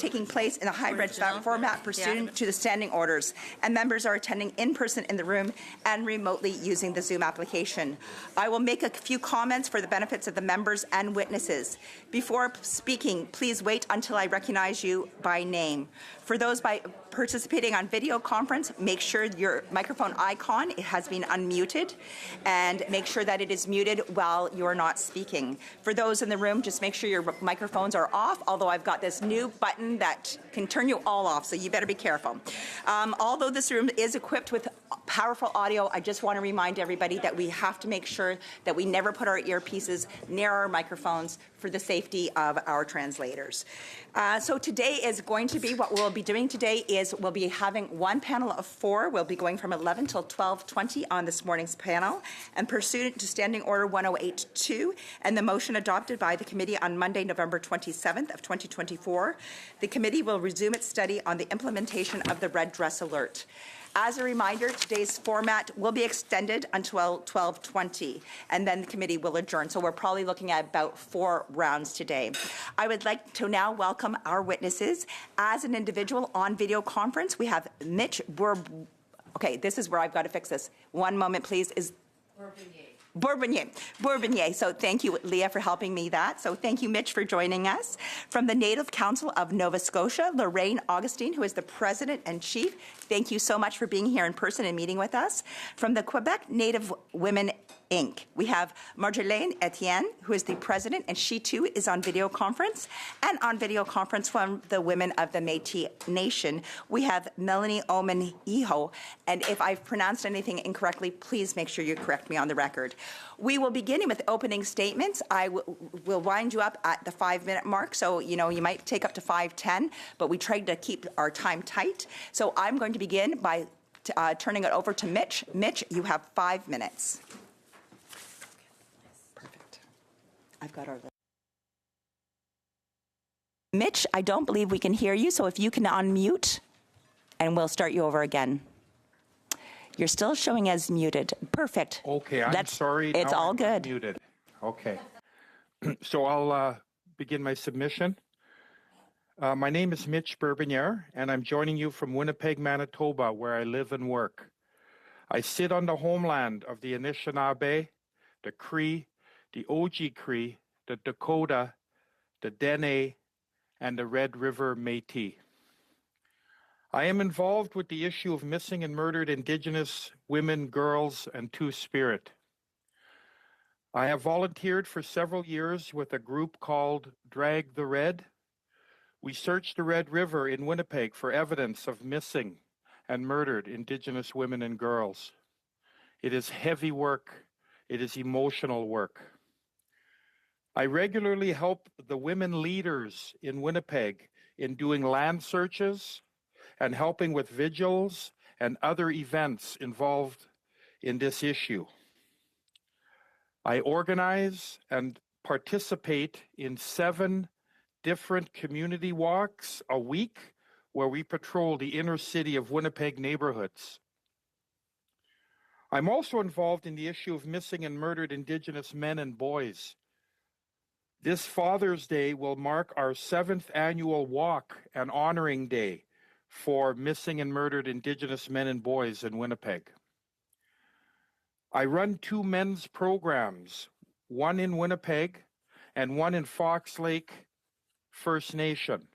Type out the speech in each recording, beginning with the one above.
taking place in a hybrid format pursuant to the standing orders, and members are attending in person in the room and remotely using the Zoom application. I will make a few comments for the benefits of the members and witnesses. Before speaking, please wait until I recognize you by name. For those participating on video conference, make sure your microphone icon has been unmuted, and make sure that it is muted while you're not speaking. For those in the room, just make sure your microphones are off, although I've got this new button that can turn you all off, so you better be careful. Although this room is equipped with powerful audio, I just want to remind everybody that we have to make sure that we never put our earpieces near our microphones for the safety of our translators. So today is going to be, what we'll be doing today is we'll be having one panel of 4. We'll be going from 11 till 12:20 on this morning's panel, and pursuant to Standing Order 108.2 and the motion adopted by the committee on Monday, November 27th of 2024, the committee will resume its study on the implementation of the red dress alert. As a reminder, today's format will be extended until 12:20, and then the committee will adjourn. So we're probably looking at about 4 rounds today. I would like to now welcome our witnesses. As an individual on video conference, we have Mitch Okay, this is where I've got to fix this. One moment, please. Bourbonnier. So thank you, Leah, for helping me that. So thank you, Mitch, for joining us. From the Native Council of Nova Scotia, Lorraine Augustine, who is the President and Chief. Thank you so much for being here in person and meeting with us. From the Quebec Native Women Inc., we have Marjolaine Etienne, who is the President, and she too is on video conference. And on video conference from the Women of the Métis Nation, we have Melanie Oman Iho. And if I've pronounced anything incorrectly, please make sure you correct me on the record. We will begin with opening statements. I will wind you up at the 5-minute mark, so you might take up to 5:10, but we tried to keep our time tight. So I'm going to begin by turning it over to Mitch. Mitch, you have 5 minutes. Perfect. I've got our list. Mitch, I don't believe we can hear you, so if you can unmute, and we'll start you over again. You're still showing as muted. Perfect. Okay, I'm sorry. It's all good. Muted. Okay. So I'll begin my submission. My name is Mitch Bourbonnier, and I'm joining you from Winnipeg, Manitoba, where I live and work. I sit on the homeland of the Anishinaabe, the Cree, the Oji-Cree, the Dakota, the Dene, and the Red River Métis. I am involved with the issue of missing and murdered Indigenous women, girls, and Two-Spirit. I have volunteered for several years with a group called Drag the Red. We searched the Red River in Winnipeg for evidence of missing and murdered Indigenous women and girls. It is heavy work. It is emotional work. I regularly help the women leaders in Winnipeg in doing land searches and helping with vigils and other events involved in this issue. I organize and participate in 7 different community walks a week where we patrol the inner city of Winnipeg neighborhoods. I'm also involved in the issue of missing and murdered Indigenous men and boys. This Father's Day will mark our 7th annual walk and honoring day for missing and murdered Indigenous men and boys in Winnipeg. I run 2 men's programs, one in Winnipeg and one in Fox Lake First Nation.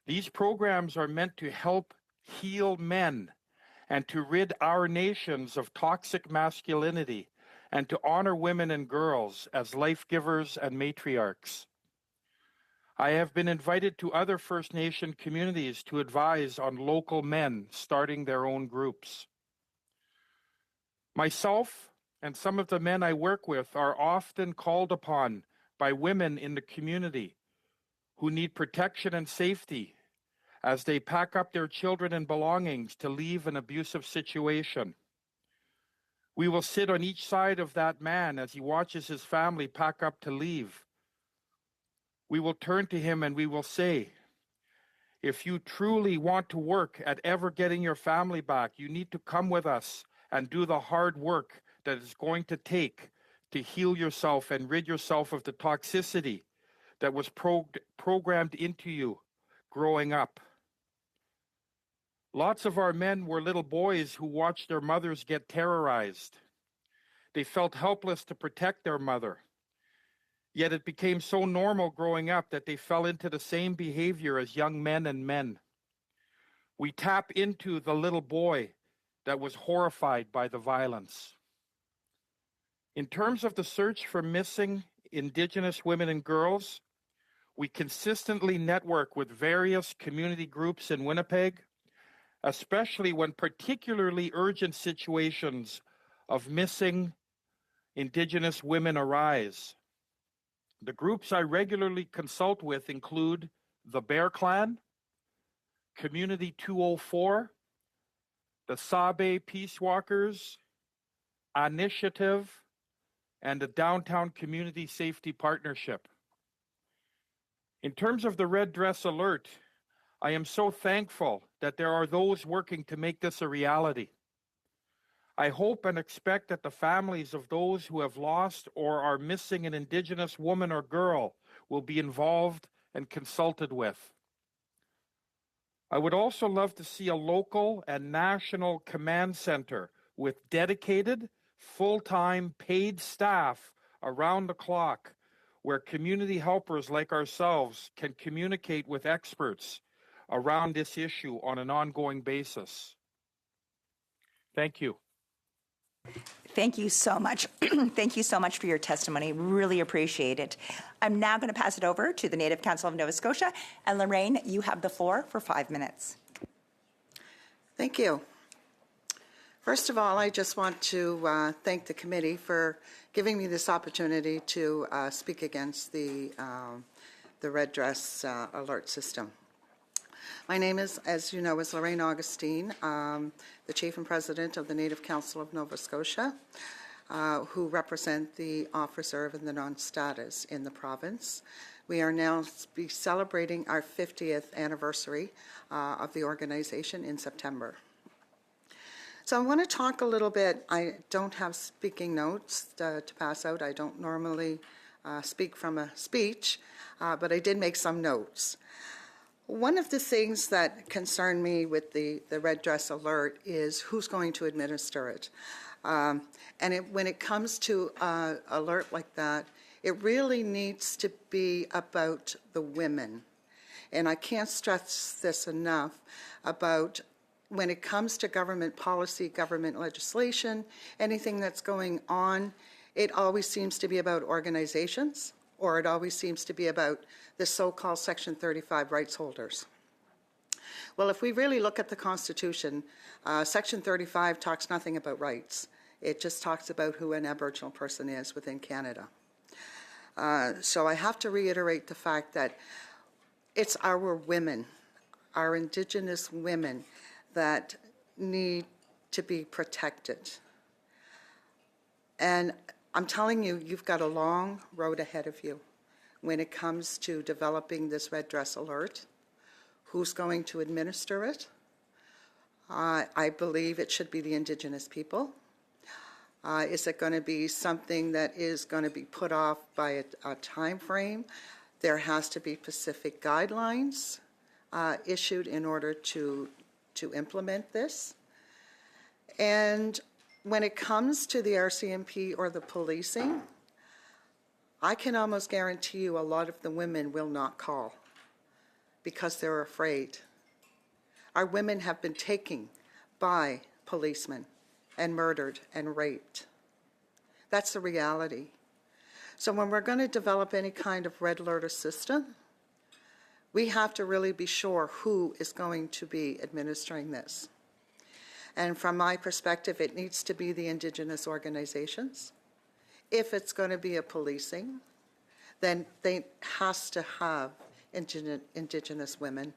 These programs are meant to help heal men and to rid our nations of toxic masculinity and to honor women and girls as life givers and matriarchs. I have been invited to other First Nation communities to advise on local men starting their own groups. Myself and some of the men I work with are often called upon by women in the community who need protection and safety as they pack up their children and belongings to leave an abusive situation. We will sit on each side of that man as he watches his family pack up to leave. We will turn to him and we will say, if you truly want to work at ever getting your family back, you need to come with us and do the hard work that it's going to take to heal yourself and rid yourself of the toxicity that was programmed into you growing up. Lots of our men were little boys who watched their mothers get terrorized. They felt helpless to protect their mother. Yet it became so normal growing up that they fell into the same behavior as young men and men. We tap into the little boy that was horrified by the violence. In terms of the search for missing Indigenous women and girls, we consistently network with various community groups in Winnipeg, especially when particularly urgent situations of missing Indigenous women arise. The groups I regularly consult with include the Bear Clan, Community 204, the Sabe Peace Walkers, Initiative, and the Downtown Community Safety Partnership. In terms of the Red Dress Alert, I am so thankful that there are those working to make this a reality. I hope and expect that the families of those who have lost or are missing an Indigenous woman or girl will be involved and consulted with. I would also love to see a local and national command center with dedicated, full-time, paid staff around the clock where community helpers like ourselves can communicate with experts around this issue on an ongoing basis. Thank you. Thank you so much. Thank you so much for your testimony. Really appreciate it. I'm now going to pass it over to the Native Council of Nova Scotia. And Lorraine, you have the floor for 5 minutes. Thank you. First of all, I just want to thank the committee for giving me this opportunity to speak against the Red Dress Alert System. My name is, as you know, is Lorraine Augustine, the Chief and President of the Native Council of Nova Scotia, who represent the off-reserve and the non-status in the province. We are now celebrating our 50th anniversary of the organization in September. So I want to talk a little bit. I don't have speaking notes to pass out. I don't normally speak from a speech, but I did make some notes. One of the things that concern me with the Red Dress Alert is who's going to administer it. When it comes to alert like that, it really needs to be about the women. And I can't stress this enough about when it comes to government policy, government legislation, anything that's going on, it always seems to be about organizations, or it always seems to be about the so-called Section 35 rights holders. Well, if we really look at the Constitution, Section 35 talks nothing about rights. It just talks about who an Aboriginal person is within Canada. So I have to reiterate the fact that it's our women, our Indigenous women, that need to be protected. And I'm telling you, you've got a long road ahead of you when it comes to developing this Red Dress Alert. Who's going to administer it? I believe it should be the Indigenous people. Is it going to be something that is going to be put off by a time frame? There has to be specific guidelines issued in order to implement this. And when it comes to the RCMP or the policing, I can almost guarantee you a lot of the women will not call because they're afraid. Our women have been taken by policemen and murdered and raped. That's the reality. So when we're going to develop any kind of red alert system, we have to really be sure who is going to be administering this. And from my perspective, it needs to be the Indigenous organizations. If it's going to be a policing, then they has to have Indigenous women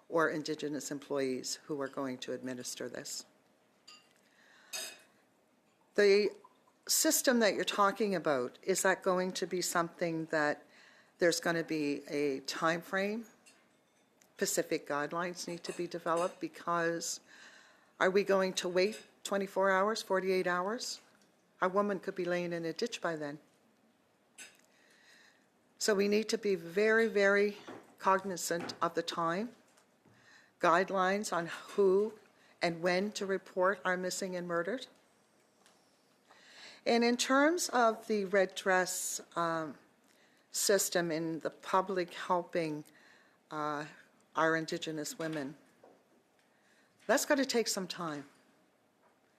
or Indigenous employees who are going to administer this. The system that you're talking about, is that going to be something that there's going to be a time frame? Specific guidelines need to be developed, because are we going to wait 24 hours, 48 hours? A woman could be laying in a ditch by then. So we need to be very, very cognizant of the time, guidelines on who and when to report our missing and murdered. And in terms of the red dress system in the public helping our Indigenous women, that's going to take some time.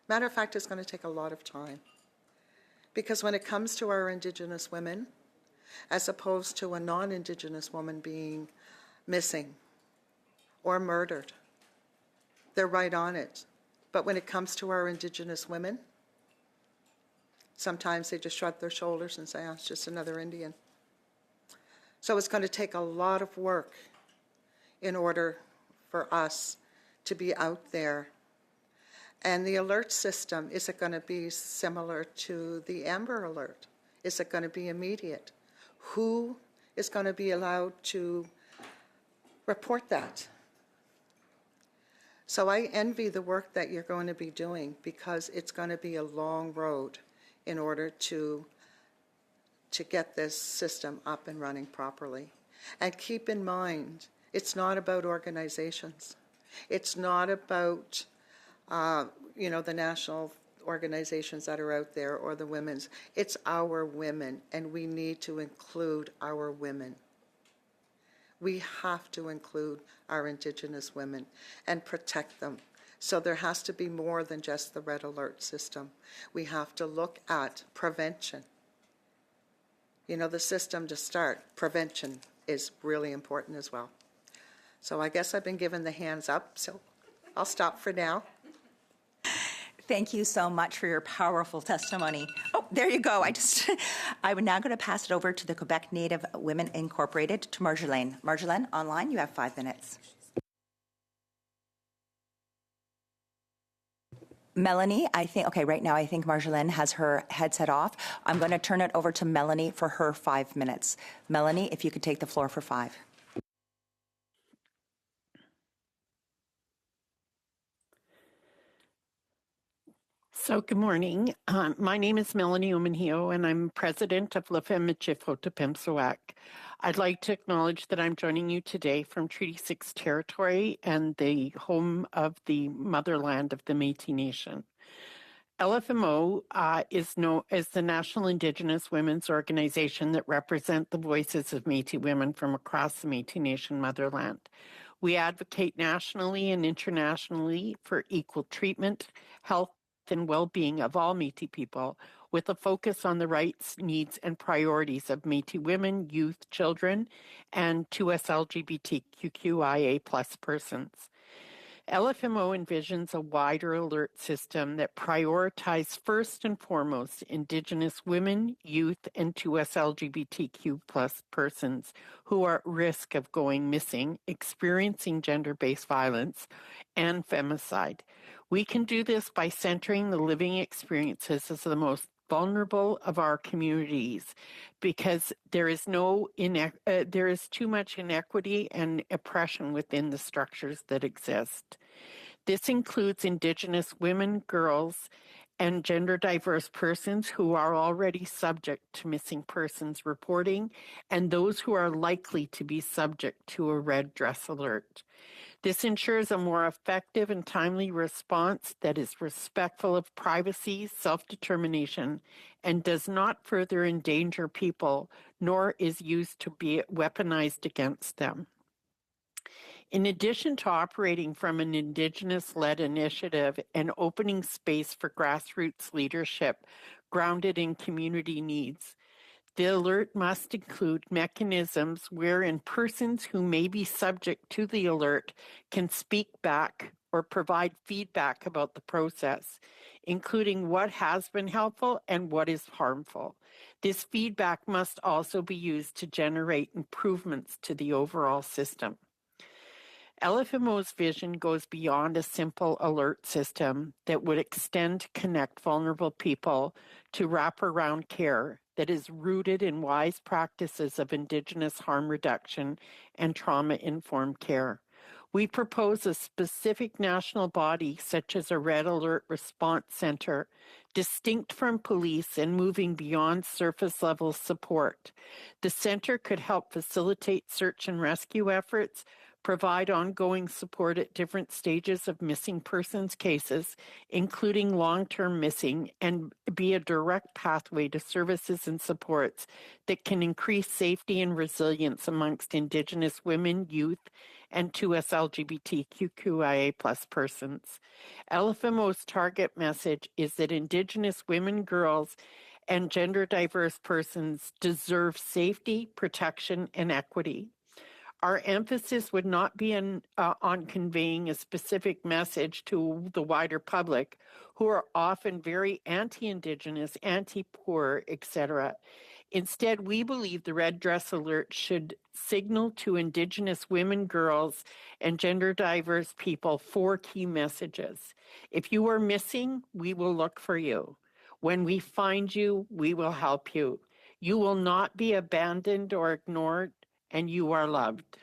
Matter of fact, it's going to take a lot of time. Because when it comes to our Indigenous women, as opposed to a non-Indigenous woman being missing or murdered, they're right on it. But when it comes to our Indigenous women, sometimes they just shrug their shoulders and say, oh, it's just another Indian. So it's going to take a lot of work in order for us to be out there. And the alert system, is it going to be similar to the Amber Alert? Is it going to be immediate? Who is going to be allowed to report that? So I envy the work that you're going to be doing, because it's going to be a long road in order to get this system up and running properly. And keep in mind, it's not about organizations. It's not about the national organizations that are out there or the women's. It's our women, and we need to include our women. We have to include our Indigenous women and protect them. So there has to be more than just the red alert system. We have to look at prevention. The system to start, prevention is really important as well. So I guess I've been given the hands up, so I'll stop for now. Thank you so much for your powerful testimony. Oh, there you go. I'm now going to pass it over to the Quebec Native Women Incorporated, to Marjolaine. Marjolaine, online, you have 5 minutes. Melanie, right now I think Marjolaine has her headset off. I'm going to turn it over to Melanie for her 5 minutes. Melanie, if you could take the floor for 5. So good morning. My name is Melanie Umanhio, and I'm president of La Femme Michifo Tepemsawak. I'd like to acknowledge that I'm joining you today from Treaty 6 territory and the home of the motherland of the Métis Nation. LFMO is known as the National Indigenous Women's Organization that represent the voices of Métis women from across the Métis Nation motherland. We advocate nationally and internationally for equal treatment, health, and well-being of all Métis people, with a focus on the rights, needs, and priorities of Métis women, youth, children, and 2S LGBTQIA+ persons. LFMO envisions a wider alert system that prioritizes first and foremost Indigenous women, youth, and 2S LGBTQ+ persons who are at risk of going missing, experiencing gender-based violence, and femicide. We can do this by centering the living experiences as the most vulnerable of our communities, because there is too much inequity and oppression within the structures that exist. This includes Indigenous women, girls, and gender diverse persons who are already subject to missing persons reporting, and those who are likely to be subject to a red dress alert. This ensures a more effective and timely response that is respectful of privacy, self-determination, and does not further endanger people, nor is used to be weaponized against them. In addition to operating from an Indigenous-led initiative and opening space for grassroots leadership grounded in community needs, the alert must include mechanisms wherein persons who may be subject to the alert can speak back or provide feedback about the process, including what has been helpful and what is harmful. This feedback must also be used to generate improvements to the overall system. LFMO's vision goes beyond a simple alert system that would extend to connect vulnerable people to wraparound care that is rooted in wise practices of Indigenous harm reduction and trauma-informed care. We propose a specific national body, such as a Red Alert Response Center, distinct from police and moving beyond surface level support. The center could help facilitate search and rescue efforts, provide ongoing support at different stages of missing persons cases, including long-term missing, and be a direct pathway to services and supports that can increase safety and resilience amongst Indigenous women, youth, and 2S LGBTQIA+ persons. LFMO's target message is that Indigenous women, girls, and gender diverse persons deserve safety, protection, and equity. Our emphasis would not be on conveying a specific message to the wider public, who are often very anti-Indigenous, anti-poor, etc. Instead, we believe the Red Dress Alert should signal to Indigenous women, girls, and gender diverse people 4 key messages. If you are missing, we will look for you. When we find you, we will help you. You will not be abandoned or ignored, and you are loved.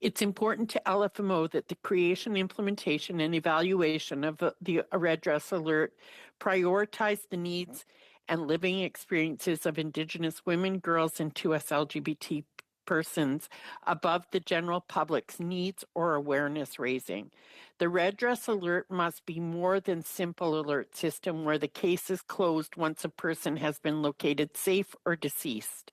It's important to LFMO that the creation, implementation, and evaluation of the Red Dress Alert prioritize the needs and living experiences of Indigenous women, girls, and 2S LGBT persons above the general public's needs or awareness raising. The Red Dress Alert must be more than simple alert system where the case is closed once a person has been located safe or deceased.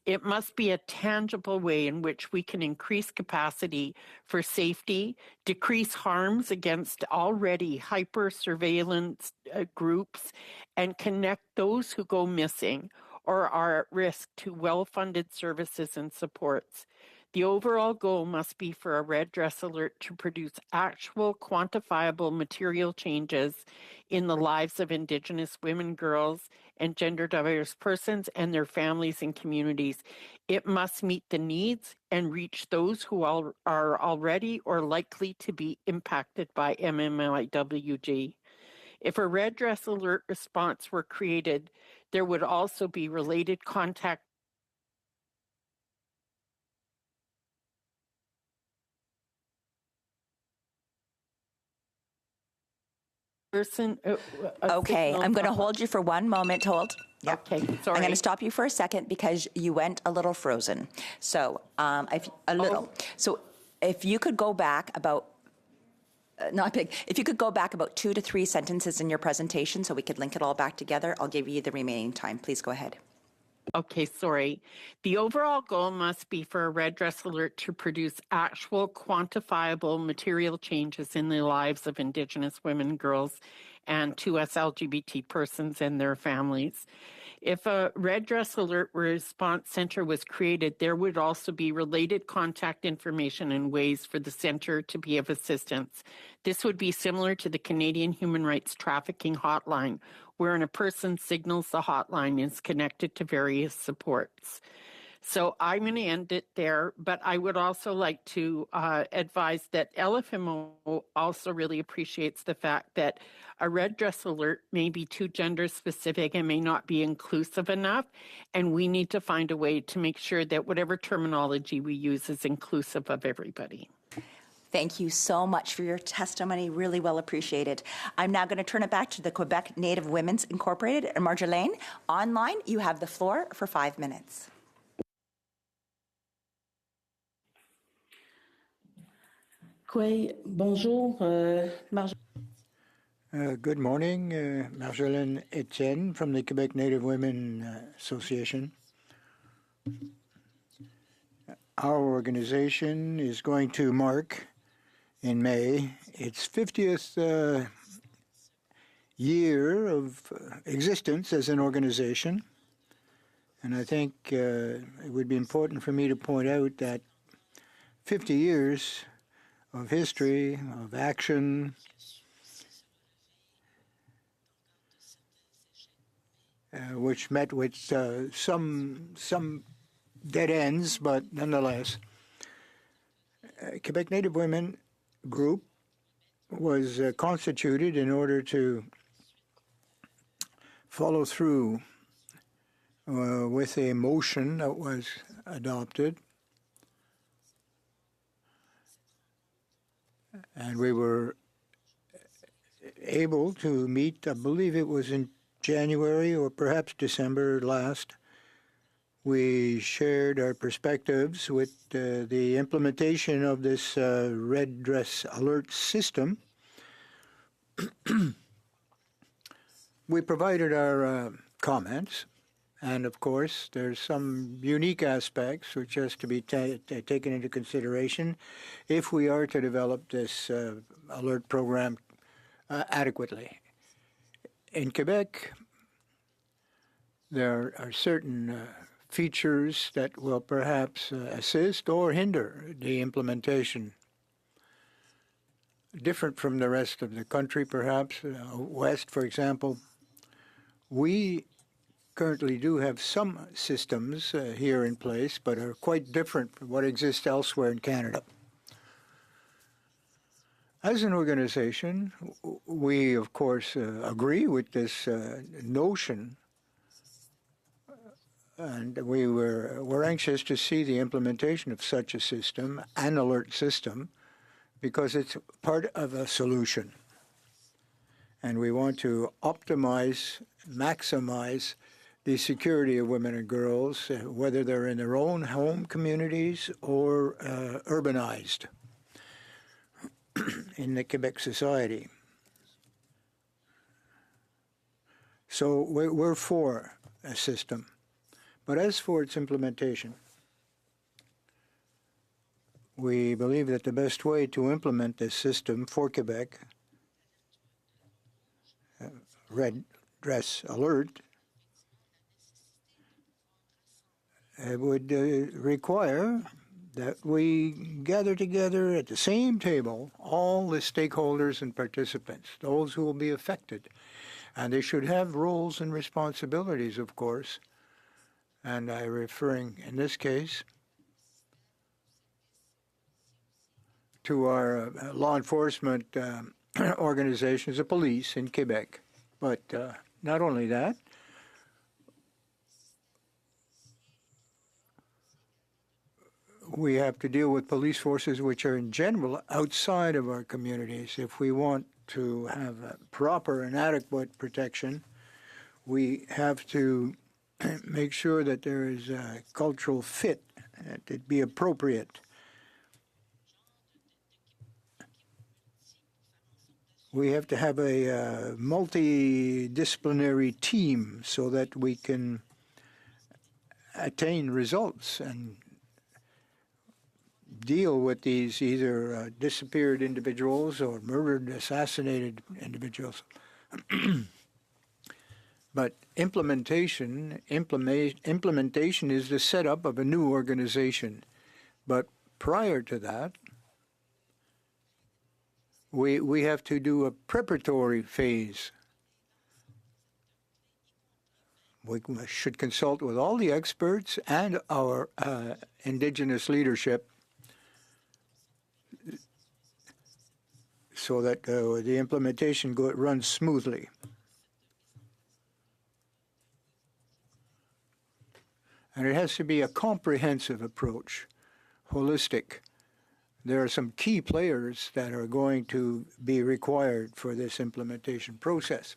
It must be a tangible way in which we can increase capacity for safety, decrease harms against already hyper-surveillance groups, and connect those who go missing or are at risk to well-funded services and supports. The overall goal must be for a Red Dress Alert to produce actual quantifiable material changes in the lives of Indigenous women, girls, and gender diverse persons and their families and communities. It must meet the needs and reach those who are already or likely to be impacted by MMIWG. If a Red Dress Alert response were created, there would also be related contact person. Okay, I'm going to hold you for one moment. Hold. Yep. Okay, sorry. I'm going to stop you for a second because you went a little frozen. So, So, if you could go back about, not big, if you could go back about 2 to 3 sentences in your presentation so we could link it all back together, I'll give you the remaining time. Please go ahead. Okay, sorry. The overall goal must be for a Red Dress Alert to produce actual quantifiable material changes in the lives of Indigenous women, girls, and 2S LGBT persons and their families. If a Red Dress Alert Response Center was created, there would also be related contact information and ways for the center to be of assistance. This would be similar to the Canadian Human Rights Trafficking Hotline, wherein a person signals the hotline is connected to various supports. So I'm going to end it there, but I would also like to advise that LFMO also really appreciates the fact that a Red Dress Alert may be too gender specific and may not be inclusive enough, and we need to find a way to make sure that whatever terminology we use is inclusive of everybody. Thank you so much for your testimony. Really well appreciated. I'm now going to turn it back to the Quebec Native Women's Incorporated and Marjolaine. Online, you have the floor for 5 minutes. Bonjour, Good morning, Marjolaine Etienne from the Quebec Native Women Association. Our organization is going to mark in May its 50th year of existence as an organization. And I think it would be important for me to point out that 50 years of history, of action, which met with some dead ends, but nonetheless, Quebec Native Women Group was constituted in order to follow through with a motion that was adopted And we were able to meet, I believe it was in January or perhaps December last. We shared our perspectives with the implementation of this red dress alert system. We provided our comments, and of course, there's some unique aspects which has to be taken into consideration if we are to develop this alert program adequately. In Quebec, there are certain features that will perhaps assist or hinder the implementation. Different from the rest of the country, perhaps. West, for example, we currently do have some systems here in place, but are quite different from what exists elsewhere in Canada. As an organization, we, of course, agree with this notion, and we're anxious to see the implementation of such a system, an alert system, because it's part of a solution. And we want to optimize, maximize the security of women and girls, whether they're in their own home communities or urbanized in the Quebec society. So we're for a system. But as for its implementation, we believe that the best way to implement this system for Quebec, red dress alert, would require that we gather together at the same table all the stakeholders and participants, those who will be affected. And they should have roles and responsibilities, of course. And I'm referring, in this case, to our law enforcement organizations, the police in Quebec. But not only that, we have to deal with police forces which are in general outside of our communities. If we want to have proper and adequate protection, we have to make sure that there is a cultural fit, that it be appropriate. We have to have a multidisciplinary team so that we can attain results and deal with these either disappeared individuals or murdered, assassinated individuals. But implementation is the setup of a new organization. But prior to that, we have to do a preparatory phase. We should consult with all the experts and our indigenous leadership so that the implementation runs smoothly. And it has to be a comprehensive approach, holistic. There are some key players that are going to be required for this implementation process.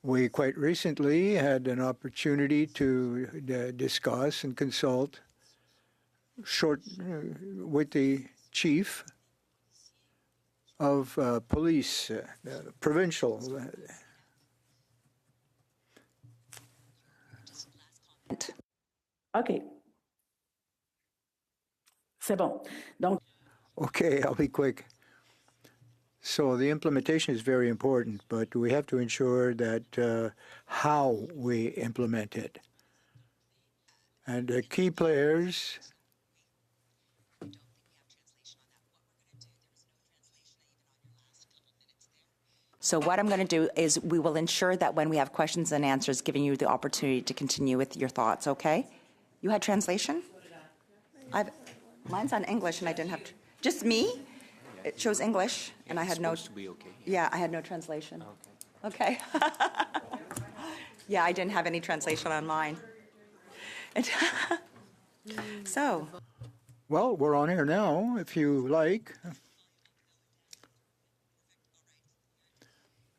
We quite recently had an opportunity to discuss and consult with the chief of police, provincial. OK. C'est bon. Donc, Okay, I'll be quick. So the implementation is very important, but we have to ensure that how we implement it. And the key players. So what I'm going to do is we will ensure that when we have questions and answers, giving you the opportunity to continue with your thoughts, okay? You had translation? Mine's on English and I didn't have, just me? It shows English and I had no. It's supposed to be okay. Yeah, I had no translation. Okay. Yeah, I didn't have any translation on mine. So. Well, we're on air now, if you like.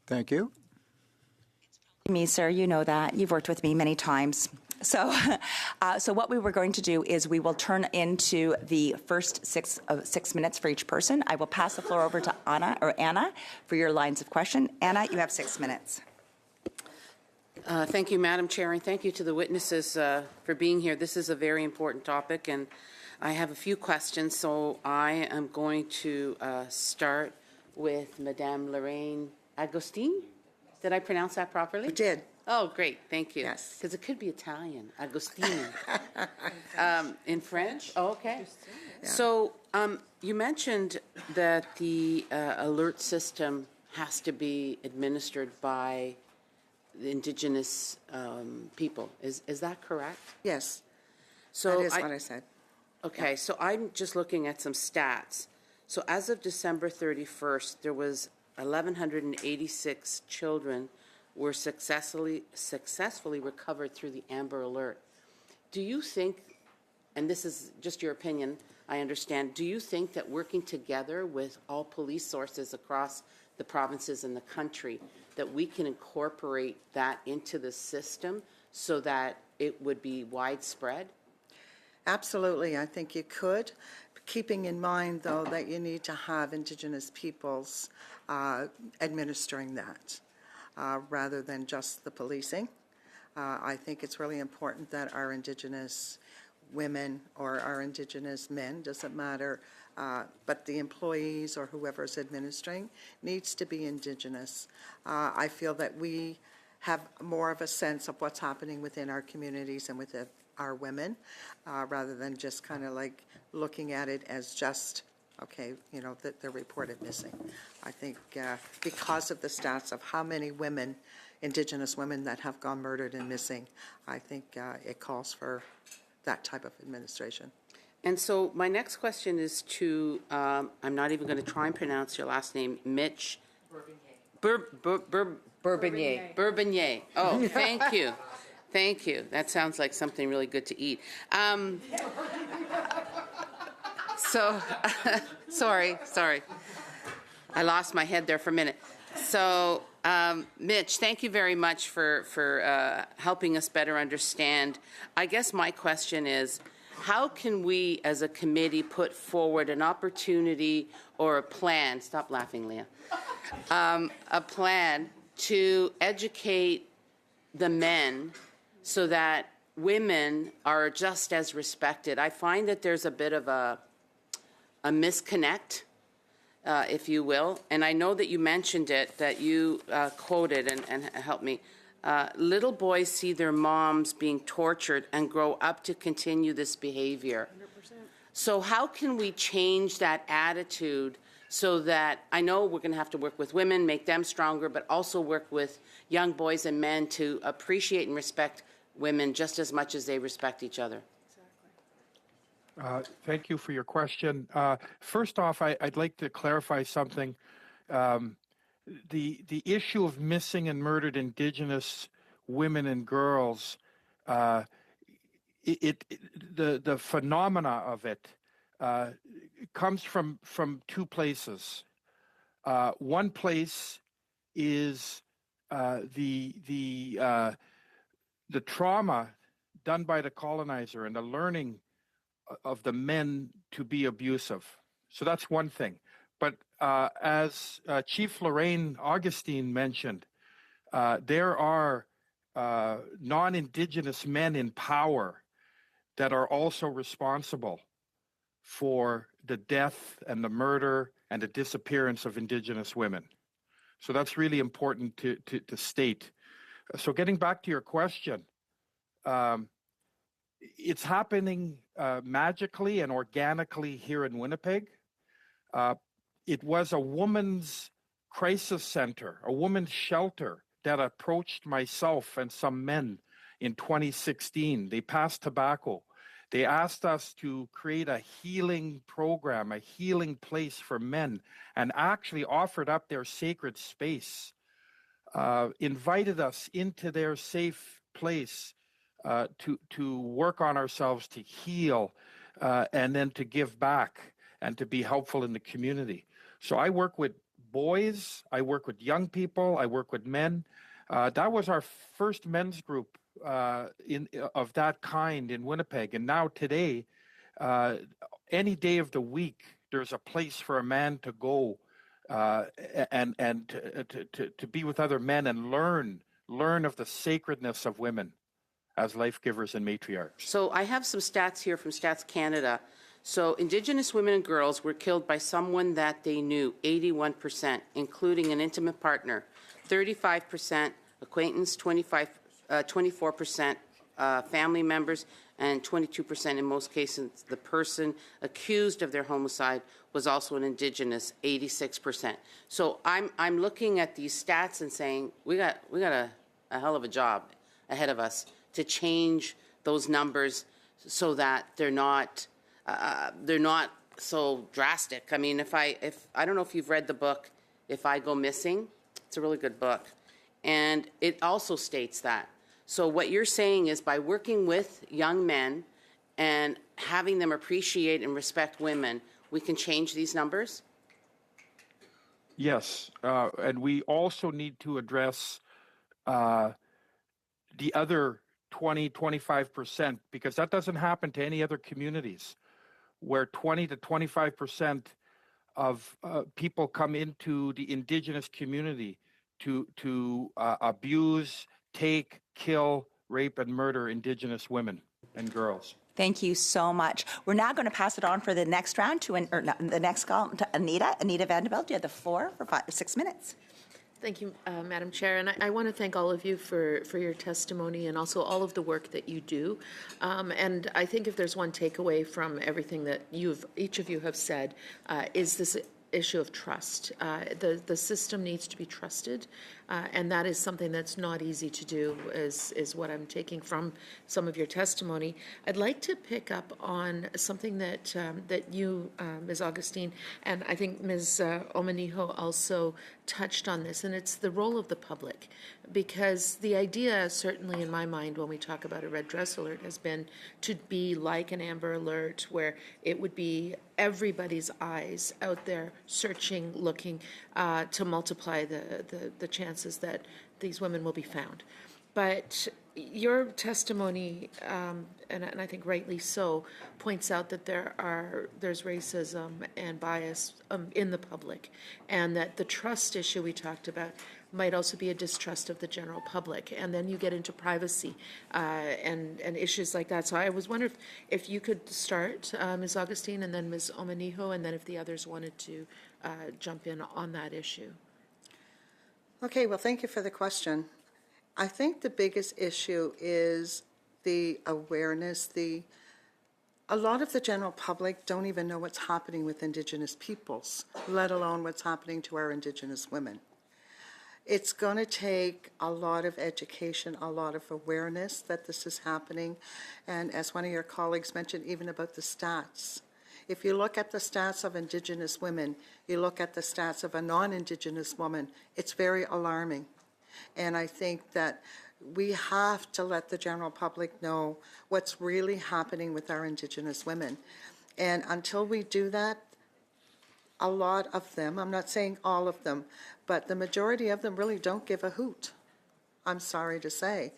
Thank you. Me, sir, you know that. You've worked with me many times. So, so what we were going to do is we will turn into the first 6 minutes for each person. I will pass the floor over to Anna for your lines of question. Anna, you have 6 minutes. Thank you, Madam Chair, and thank you to the witnesses for being here. This is a very important topic, and I have a few questions, so I am going to start with Madame Lorraine Agostini. Did I pronounce that properly? You did. Oh, great. Thank you. Yes. Because it could be Italian, Agostini. In French? Oh, okay. Yeah. So you mentioned that the alert system has to be administered by the Indigenous people. Is that correct? Yes, So that is what I said. Okay, so I'm just looking at some stats. So as of December 31st, there was 1,186 children were successfully recovered through the Amber Alert. Do you think, and this is just your opinion, I understand, do you think that working together with all police sources across the provinces and the country, that we can incorporate that into the system so that it would be widespread? Absolutely, I think you could, keeping in mind, though, that you need to have Indigenous peoples administering that rather than just the policing. I think it's really important that our Indigenous women or our Indigenous men, doesn't matter, but the employees or whoever's administering needs to be Indigenous. I feel that we have more of a sense of what's happening within our communities and with our women, rather than just kind of like looking at it as just, okay, you know, that they're reported missing. I think because of the stats of how many women, Indigenous women that have gone murdered and missing, I think it calls for that type of administration. And so my next question is to, I'm not even going to try and pronounce your last name, Mitch Bourbonnier. Bourbonnier. Oh, thank you. Thank you. That sounds like something really good to eat. So, sorry. I lost my head there for a minute. So, Mitch, thank you very much for helping us better understand. I guess my question is, how can we as a committee put forward an opportunity or a plan, stop laughing, Leah, a plan to educate the men so that women are just as respected? I find that there's a bit of a misconnect, if you will, and I know that you mentioned it, that you quoted, and help me, little boys see their moms being tortured and grow up to continue this behavior. 100%. So how can we change that attitude so that, I know we're going to have to work with women, make them stronger, but also work with young boys and men to appreciate and respect women just as much as they respect each other? Thank you for your question. First off, I'd like to clarify something. The issue of missing and murdered Indigenous women and girls, the phenomena of it comes from two places. One place is the trauma done by the colonizer and the learning of the men to be abusive. So that's one thing. But as Chief Lorraine Augustine mentioned, there are non-Indigenous men in power that are also responsible for the death and the murder and the disappearance of Indigenous women. So that's really important to state. So getting back to your question, it's happening magically and organically here in Winnipeg. It was a woman's crisis center, a woman's shelter that approached myself and some men in 2016. They passed tobacco. They asked us to create a healing program, a healing place for men, and actually offered up their sacred space, invited us into their safe place to work on ourselves, to heal, and then to give back and to be helpful in the community. So I work with boys, I work with young people, I work with men. That was our first men's group of that kind in Winnipeg. And now today, any day of the week, there's a place for a man to go and to be with other men and learn of the sacredness of women as life givers and matriarchs. So I have some stats here from Stats Canada. So Indigenous women and girls were killed by someone that they knew, 81%, including an intimate partner, 35% acquaintance, 24% family members, and 22% in most cases the person accused of their homicide was also an Indigenous, 86%. So I'm looking at these stats and saying we got a hell of a job ahead of us to change those numbers so that they're not so drastic. I mean, if I don't know if you've read the book If I Go Missing, it's a really good book, and it also states that. So what you're saying is by working with young men and having them appreciate and respect women, we can change these numbers? Yes, and we also need to address the other 20-25%, because that doesn't happen to any other communities, where 20 to 25% of people come into the Indigenous community to abuse, take, kill, rape, and murder Indigenous women and girls. Thank you so much. We're now going to pass it on for the next round to the next call to Anita. Anita Vanderbilt, you have the floor for 6 minutes. Thank you, Madam Chair, and I want to thank all of you for your testimony and also all of the work that you do. And I think if there's one takeaway from everything that each of you have said, is this issue of trust. The system needs to be trusted, and that is something that's not easy to do, is what I'm taking from some of your testimony. I'd like to pick up on something that you, Ms. Augustine, and I think Ms. Omanijo also touched on this, and it's the role of the public. Because the idea, certainly in my mind, when we talk about a red dress alert, has been to be like an Amber Alert, where it would be everybody's eyes out there searching, looking, to multiply the chances that these women will be found. But your testimony, and I think rightly so, points out that there's racism and bias in the public, and that the trust issue we talked about might also be a distrust of the general public, and then you get into privacy and issues like that. So I was wondering if you could start, Ms. Augustine, and then Ms. Omanijo, and then if the others wanted to jump in on that issue. Okay, well, thank you for the question. I think the biggest issue is the awareness. A lot of the general public don't even know what's happening with Indigenous peoples, let alone what's happening to our Indigenous women. It's going to take a lot of education, a lot of awareness that this is happening. And as one of your colleagues mentioned, even about the stats. If you look at the stats of Indigenous women, you look at the stats of a non-Indigenous woman, it's very alarming. And I think that we have to let the general public know what's really happening with our Indigenous women. And until we do that, a lot of them, I'm not saying all of them, but the majority of them really don't give a hoot, I'm sorry to say,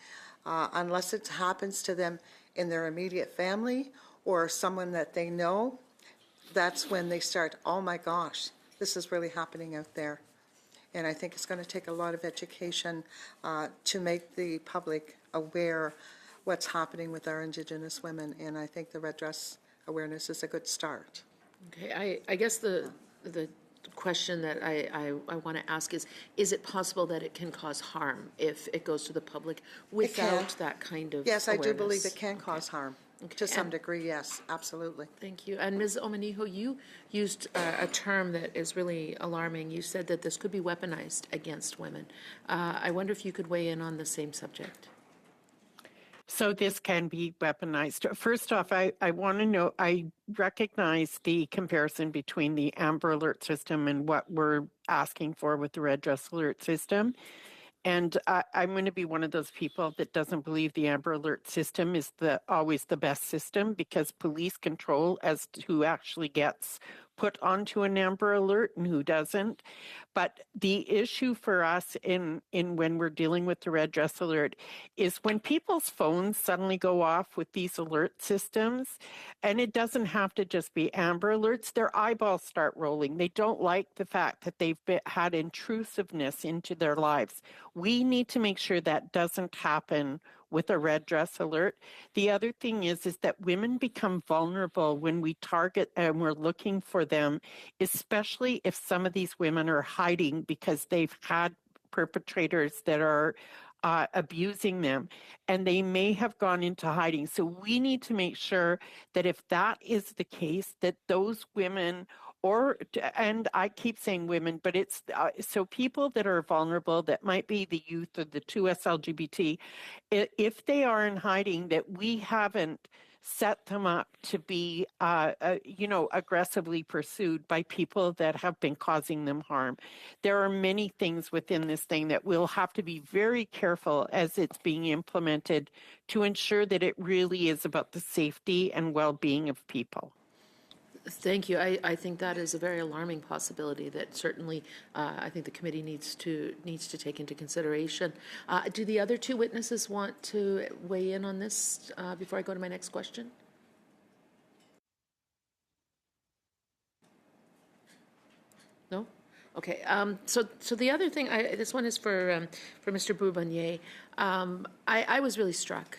unless it happens to them in their immediate family or someone that they know. That's when they start, oh my gosh, this is really happening out there. And I think it's going to take a lot of education to make the public aware what's happening with our Indigenous women, and I think the red dress awareness is a good start. Okay, I guess the question that I want to ask is it possible that it can cause harm if it goes to the public without that kind of Yes, awareness? I do believe it can cause harm. Okay. To some degree, yes, absolutely. Thank you. And Ms. Omanijo, you used a term that is really alarming. You said that this could be weaponized against women. I wonder if you could weigh in on the same subject. So this can be weaponized. First off, I want to know, I recognize the comparison between the Amber Alert system and what we're asking for with the Red Dress Alert system. And I'm going to be one of those people that doesn't believe the Amber Alert system is always the best system, because police control as to who actually gets put onto an Amber Alert and who doesn't. But the issue for us in when we're dealing with the red dress alert is when people's phones suddenly go off with these alert systems, and it doesn't have to just be Amber Alerts, their eyeballs start rolling. They don't like the fact that they've had intrusiveness into their lives. We need to make sure that doesn't happen with a red dress alert. The other thing is that women become vulnerable when we target and we're looking for them, especially if some of these women are hiding because they've had perpetrators that are abusing them, and they may have gone into hiding. So we need to make sure that if that is the case, that those women, and I keep saying women, but it's so people that are vulnerable, that might be the youth or the 2S LGBT, if they are in hiding, that we haven't set them up to be, aggressively pursued by people that have been causing them harm. There are many things within this thing that we'll have to be very careful as it's being implemented to ensure that it really is about the safety and well-being of people. Thank you. I think that is a very alarming possibility that certainly I think the committee needs to take into consideration. Do the other two witnesses want to weigh in on this before I go to my next question? No? Okay. So the other thing, this one is for Mr. Bourbannier. I was really struck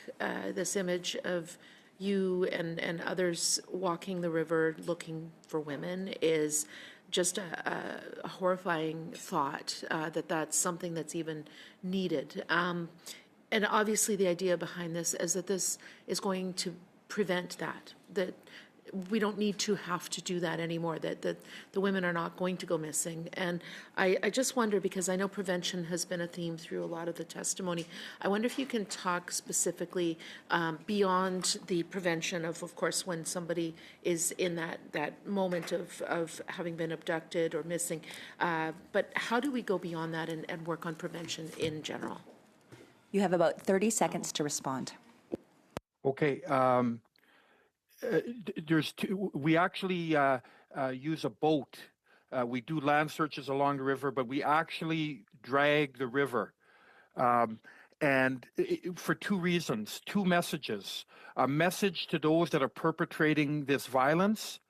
this image of you and others walking the river looking for women is just a horrifying thought that that's something that's even needed. And obviously the idea behind this is that this is going to prevent that we don't need to have to do that anymore, that the women are not going to go missing. And I just wonder, because I know prevention has been a theme through a lot of the testimony, I wonder if you can talk specifically beyond the prevention of course, when somebody is in that moment of having been abducted or missing, but how do we go beyond that and work on prevention in general? You have about 30 seconds to respond. Okay. There's two. We actually use a boat. We do land searches along the river, but we actually drag the river. And for two reasons, two messages. A message to those that are perpetrating this violence: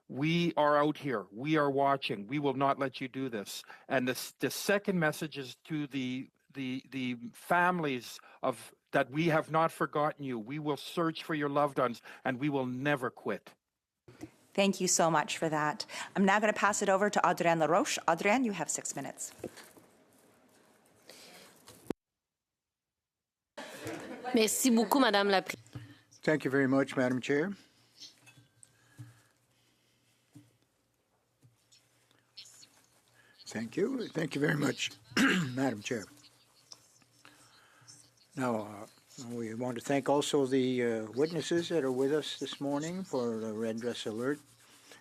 we are out here. We are watching. We will not let you do this. And the second message is to the families of that we have not forgotten you. We will search for your loved ones, and we will never quit. Thank you so much for that. I'm now going to pass it over to Adrienne LaRoche. Adrienne, you have 6 minutes. Merci beaucoup, Madame la Thank you very much, Madam Chair. Thank you. Thank you very much, Madam Chair. Now, we want to thank also the witnesses that are with us this morning for the Red Dress Alert.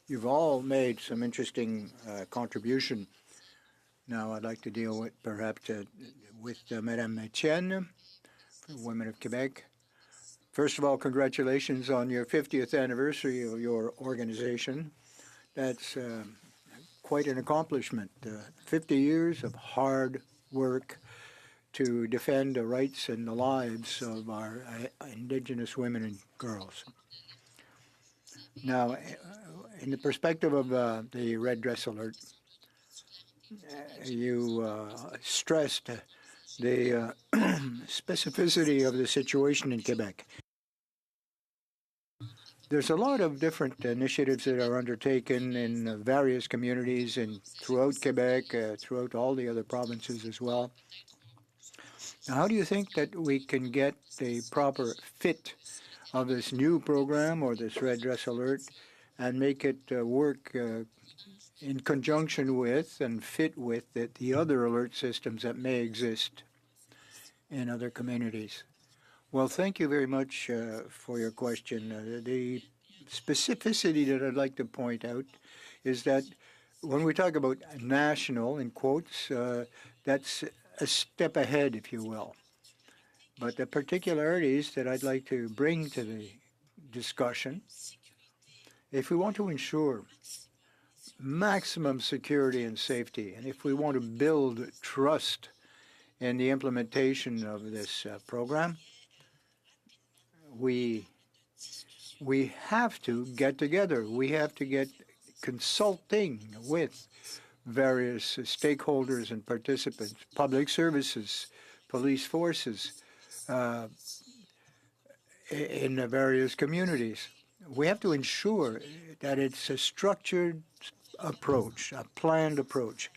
You've all made some interesting contribution. Now, I'd like to deal with perhaps with Madame Etienne, Women of Quebec. First of all, congratulations on your 50th anniversary of your organization. That's quite an accomplishment. 50 years of hard work to defend the rights and the lives of our Indigenous women and girls. Now, in the perspective of the Red Dress Alert, you stressed the specificity of the situation in Quebec. There's a lot of different initiatives that are undertaken in various communities and throughout Quebec, throughout all the other provinces as well. Now, how do you think that we can get the proper fit of this new program or this Red Dress Alert and make it work in conjunction with and fit with the other alert systems that may exist in other communities? Well, thank you very much for your question. The specificity that I'd like to point out is that when we talk about national, in quotes, that's a step ahead, if you will. But the particularities that I'd like to bring to the discussion, if we want to ensure maximum security and safety, and if we want to build trust in the implementation of this program, we have to get together. We have to get consulting with various stakeholders and participants, public services, police forces, in the various communities. We have to ensure that it's a structured approach, a planned approach.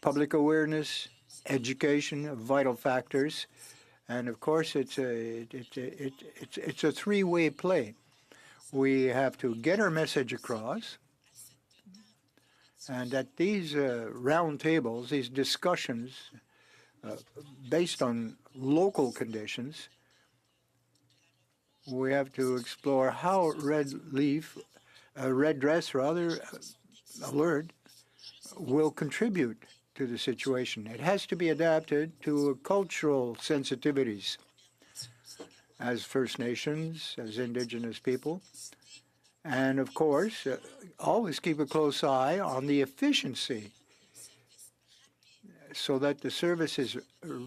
Public awareness, education of vital factors, and of course it's a three-way play. We have to get our message across, and that these roundtables, these discussions based on local conditions, we have to explore how red dress alert will contribute to the situation. It has to be adapted to cultural sensitivities as First Nations, as Indigenous people, and of course, always keep a close eye on the efficiency so that the service is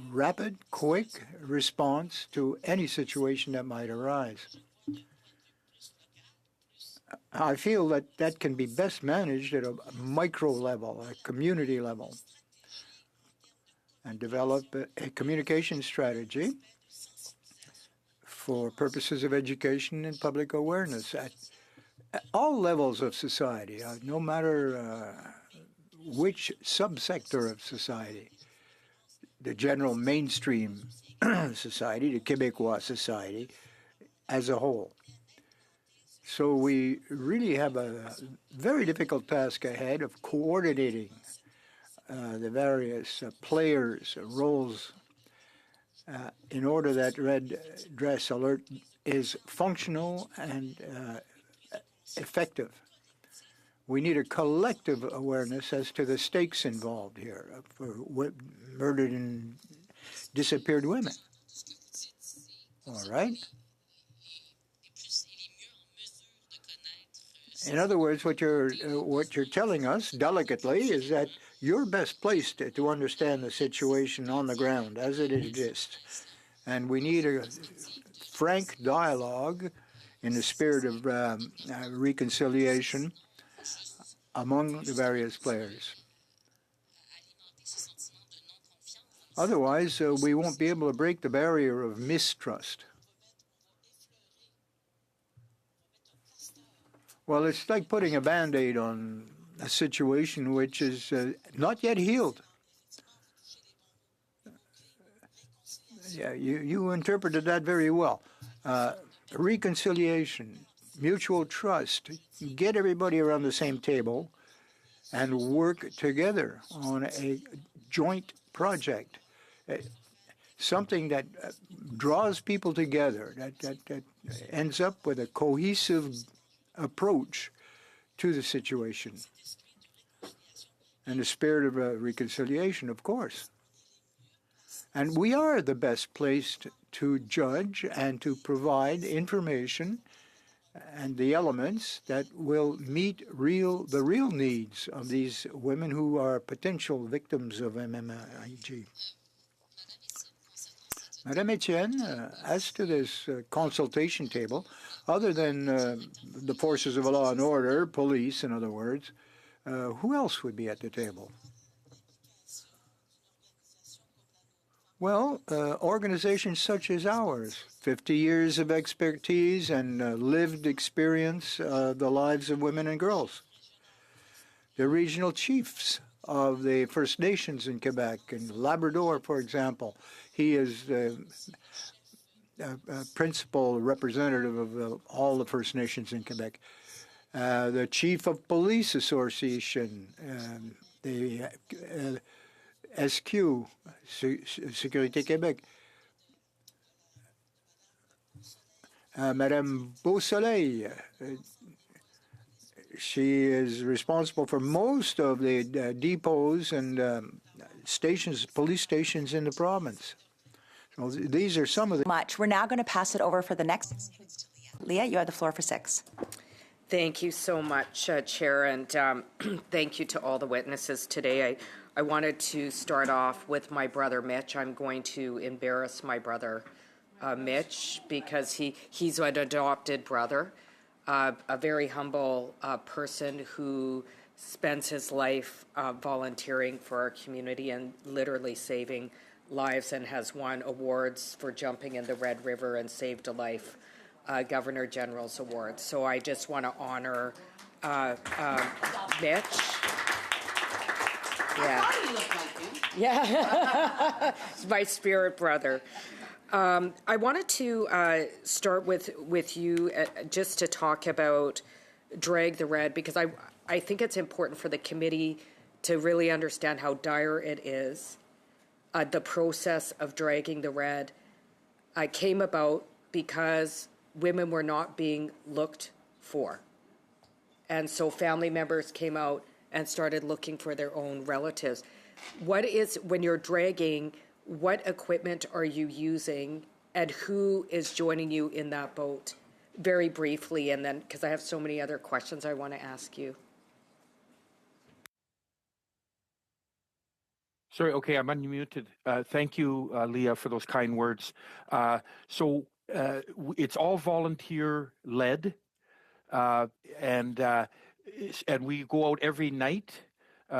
rapid, quick response to any situation that might arise. I feel that that can be best managed at a micro level, a community level, and develop a communication strategy for purposes of education and public awareness at all levels of society, no matter which subsector of society, the general mainstream society, the Québécois society as a whole. So we really have a very difficult task ahead of coordinating the various players, roles, in order that red dress alert is functional and effective. We need a collective awareness as to the stakes involved here for murdered and disappeared women. All right? In other words, what you're telling us delicately is that you're best placed to understand the situation on the ground as it exists. And we need a frank dialogue in the spirit of reconciliation among the various players. Otherwise, we won't be able to break the barrier of mistrust. Well, it's like putting a Band-Aid on a situation which is not yet healed. Yeah, you interpreted that very well. Reconciliation, mutual trust, get everybody around the same table and work together on a joint project, something that draws people together, that ends up with a cohesive approach to the situation. And the spirit of reconciliation, of course. And we are the best placed to judge and to provide information and the elements that will meet the real needs of these women who are potential victims of MMIG. Madame Etienne, as to this consultation table, other than the forces of law and order, police in other words, who else would be at the table? Well, organizations such as ours, 50 years of expertise and lived experience of the lives of women and girls. The regional chiefs of the First Nations in Quebec, and Labrador, for example. He is the principal representative of all the First Nations in Quebec. The Chief of Police Association, the SQ, Sécurité Québec. Madame Beausoleil, she is responsible for most of the depots and stations, police stations in the province. So these are some of the. Much. We're now going to pass it over for the next. Leah, you have the floor for 6. Thank you so much, Chair, and thank you to all the witnesses today. I wanted to start off with my brother Mitch. I'm going to embarrass my brother Mitch because he's an adopted brother, a very humble person who spends his life volunteering for our community and literally saving lives, and has won awards for jumping in the Red River and saved a life, Governor General's Award. So I just want to honor Mitch. Yeah, he's my spirit brother. I wanted to start with you just to talk about Drag the Red, because I think it's important for the committee to really understand how dire it is. The process of dragging the red came about because women were not being looked for. And so family members came out and started looking for their own relatives. When you're dragging, what equipment are you using, and who is joining you in that boat? Very briefly, and then, because I have so many other questions I want to ask you. Sorry, okay, I'm unmuted. Thank you, Leah, for those kind words. So it's all volunteer-led, and we go out every night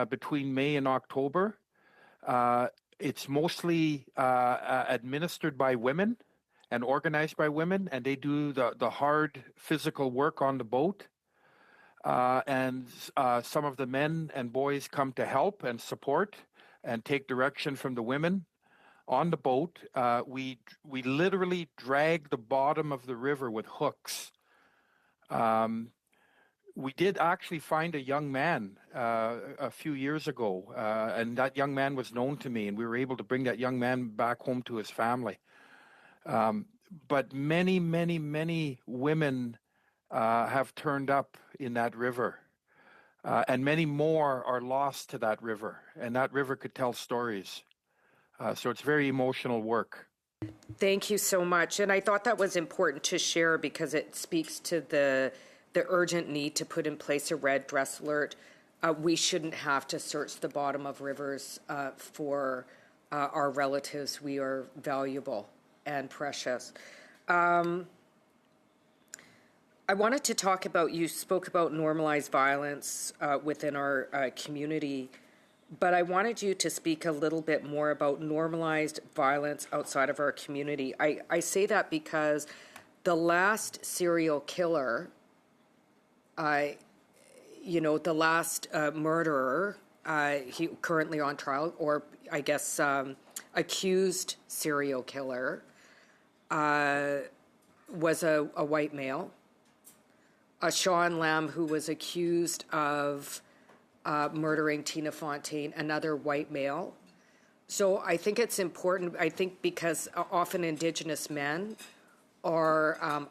between May and October. It's mostly administered by women and organized by women, and they do the hard physical work on the boat. And some of the men and boys come to help and support and take direction from the women on the boat. We literally drag the bottom of the river with hooks. We did actually find a young man a few years ago, and that young man was known to me, and we were able to bring that young man back home to his family. But many, many, many women have turned up in that river. And many more are lost to that river, and that river could tell stories. So it's very emotional work. Thank you so much. And I thought that was important to share because it speaks to the urgent need to put in place a red dress alert. We shouldn't have to search the bottom of rivers for our relatives. We are valuable and precious. I wanted to talk about, you spoke about normalized violence within our community, but I wanted you to speak a little bit more about normalized violence outside of our community. I say that because the last serial killer, the last murderer, he currently on trial, or I guess accused serial killer, was a white male. Sean Lamb, who was accused of murdering Tina Fontaine, another white male. So I think it's important, because often Indigenous men are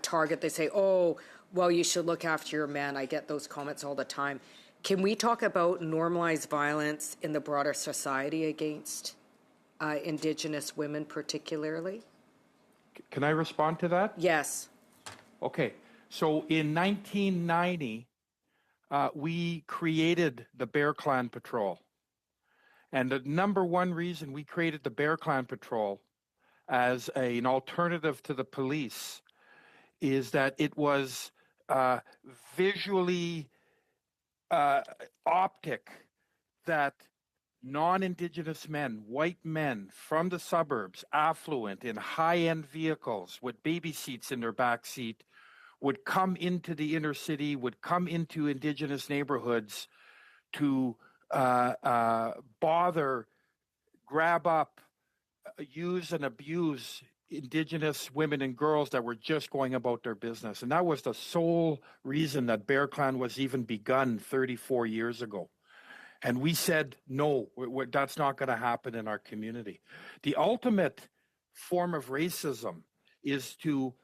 target. They say, oh, well, you should look after your men. I get those comments all the time. Can we talk about normalized violence in the broader society against Indigenous women particularly? Can I respond to that? Yes. Okay, so in 1990, we created the Bear Clan Patrol. And the number one reason we created the Bear Clan Patrol as an alternative to the police is that it was visually optic that non-Indigenous men, white men from the suburbs, affluent, in high-end vehicles with baby seats in their back seat, would come into the inner city, would come into Indigenous neighborhoods to bother, grab up, use and abuse Indigenous women and girls that were just going about their business. And that was the sole reason that Bear Clan was even begun 34 years ago. And we said, no, that's not going to happen in our community. The ultimate form of racism is to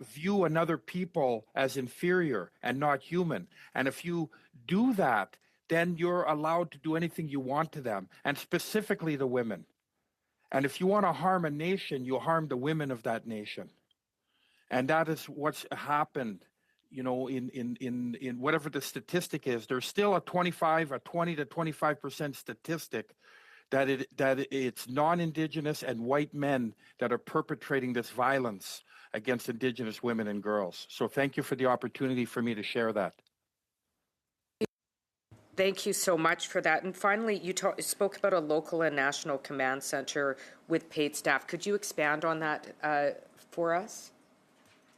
view another people as inferior and not human. And if you do that, then you're allowed to do anything you want to them, and specifically the women. And if you want to harm a nation, you harm the women of that nation. And that is what's happened, you know, in whatever the statistic is. There's still a 20 to 25% statistic that it's non-Indigenous and white men that are perpetrating this violence against Indigenous women and girls. So thank you for the opportunity for me to share that. Thank you so much for that. And finally, you spoke about a local and national command center with paid staff. Could you expand on that for us?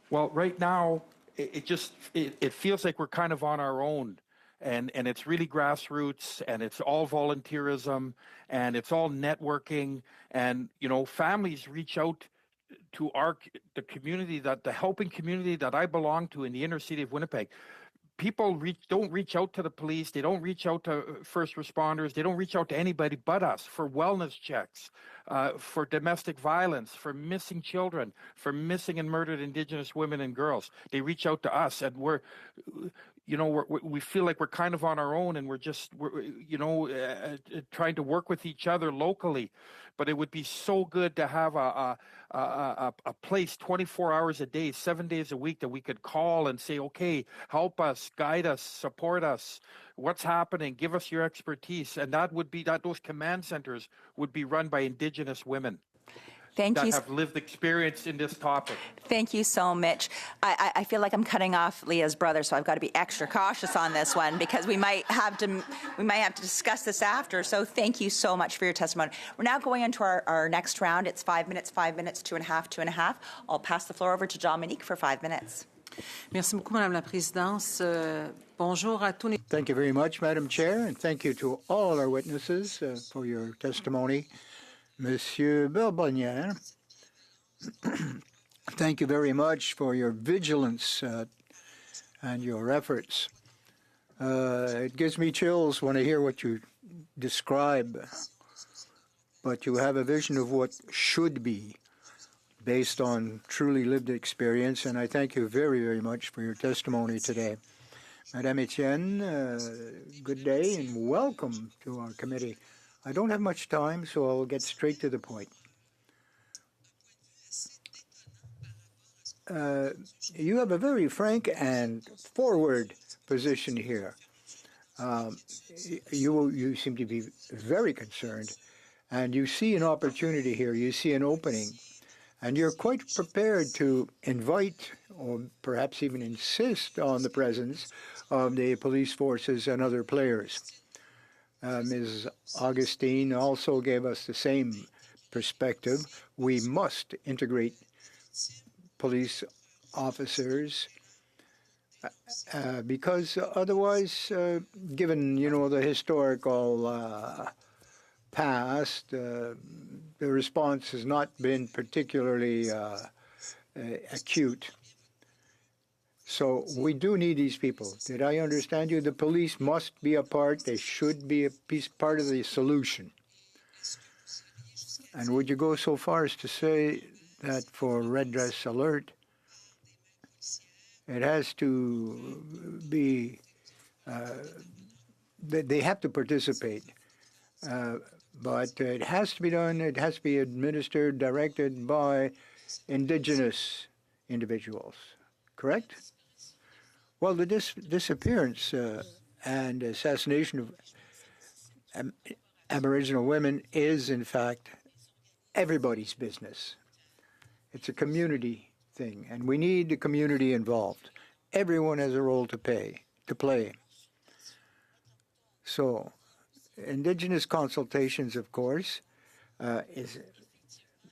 Well, right now, it feels like we're kind of on our own. And it's really grassroots, and it's all volunteerism, and it's all networking. And, you know, families reach out to the community, the helping community that I belong to in the inner city of Winnipeg. People don't reach out to the police. They don't reach out to first responders. They don't reach out to anybody but us for wellness checks, for domestic violence, for missing children, for missing and murdered Indigenous women and girls. They reach out to us, and we feel like we're kind of on our own, and we're trying to work with each other locally. But it would be so good to have a place 24 hours a day, 7 days a week that we could call and say, okay, help us, guide us, support us. What's happening? Give us your expertise. And those command centers would be run by Indigenous women. Thank you. That have lived experience in this topic. Thank you so much. I feel like I'm cutting off Leah's brother, so I've got to be extra cautious on this one because we might have to discuss this after. So thank you so much for your testimony. We're now going into our next round. It's 5 minutes, 5 minutes, 2.5, 2.5. I'll pass the floor over to Dominique for 5 minutes. Merci beaucoup, Madame la Présidente. Bonjour à tous. Thank you very much, Madam Chair, and thank you to all our witnesses for your testimony. Monsieur Bourbonnière, thank you very much for your vigilance and your efforts. It gives me chills when I hear what you describe, but you have a vision of what should be based on truly lived experience, and I thank you very, very much for your testimony today. Madame Etienne, good day and welcome to our committee. I don't have much time, so I'll get straight to the point. You have a very frank and forward position here. You seem to be very concerned, and you see an opportunity here. You see an opening, and you're quite prepared to invite or perhaps even insist on the presence of the police forces and other players. Ms. Augustine also gave us the same perspective. We must integrate police officers because otherwise, given, the historical past, the response has not been particularly acute. So we do need these people. Did I understand you? The police must be a part. They should be part of the solution. And would you go so far as to say that for Red Dress Alert, it has to be, they have to participate, but it has to be done, it has to be administered, directed by Indigenous individuals, correct? Well, the disappearance and assassination of Aboriginal women is, in fact, everybody's business. It's a community thing, and we need the community involved. Everyone has a role to play. So, Indigenous consultations, of course, is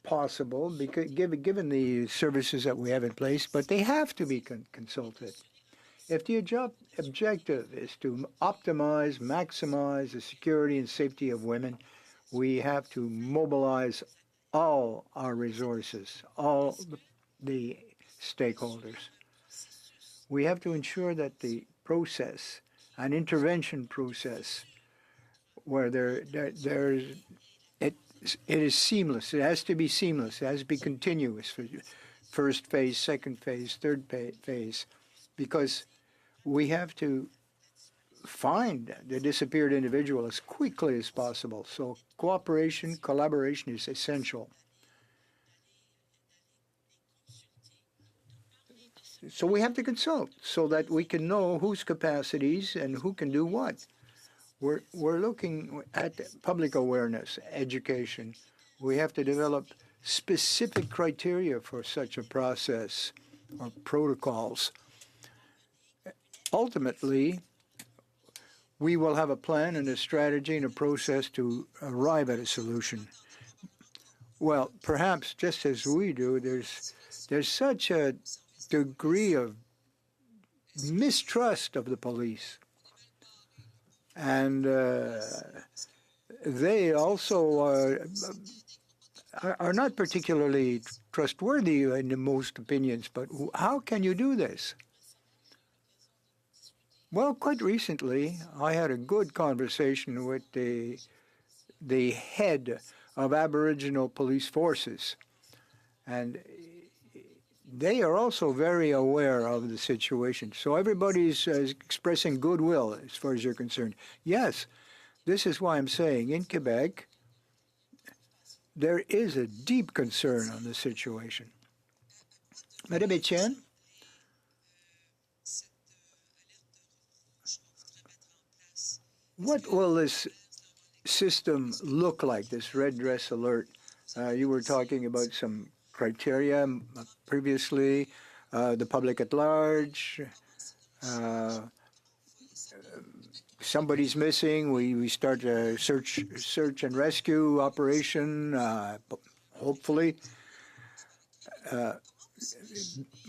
possible because given the services that we have in place, but they have to be consulted. If the objective is to optimize, maximize the security and safety of women, we have to mobilize all our resources, all the stakeholders. We have to ensure that the process, an intervention process, where it is seamless. It has to be seamless. It has to be continuous for first phase, second phase, third phase, because we have to find the disappeared individual as quickly as possible. So cooperation, collaboration is essential. So we have to consult so that we can know whose capacities and who can do what. We're looking at public awareness, education. We have to develop specific criteria for such a process or protocols. Ultimately, we will have a plan and a strategy and a process to arrive at a solution. Well, perhaps just as we do, there's such a degree of mistrust of the police. And they also are not particularly trustworthy in most opinions, but how can you do this? Well, quite recently, I had a good conversation with the head of Aboriginal police forces, and they are also very aware of the situation. So everybody's expressing goodwill as far as you're concerned. Yes, this is why I'm saying in Quebec, there is a deep concern on the situation. Madame Etienne? What will this system look like, this red dress alert? You were talking about some criteria previously, the public at large, somebody's missing, we start a search and rescue operation, hopefully.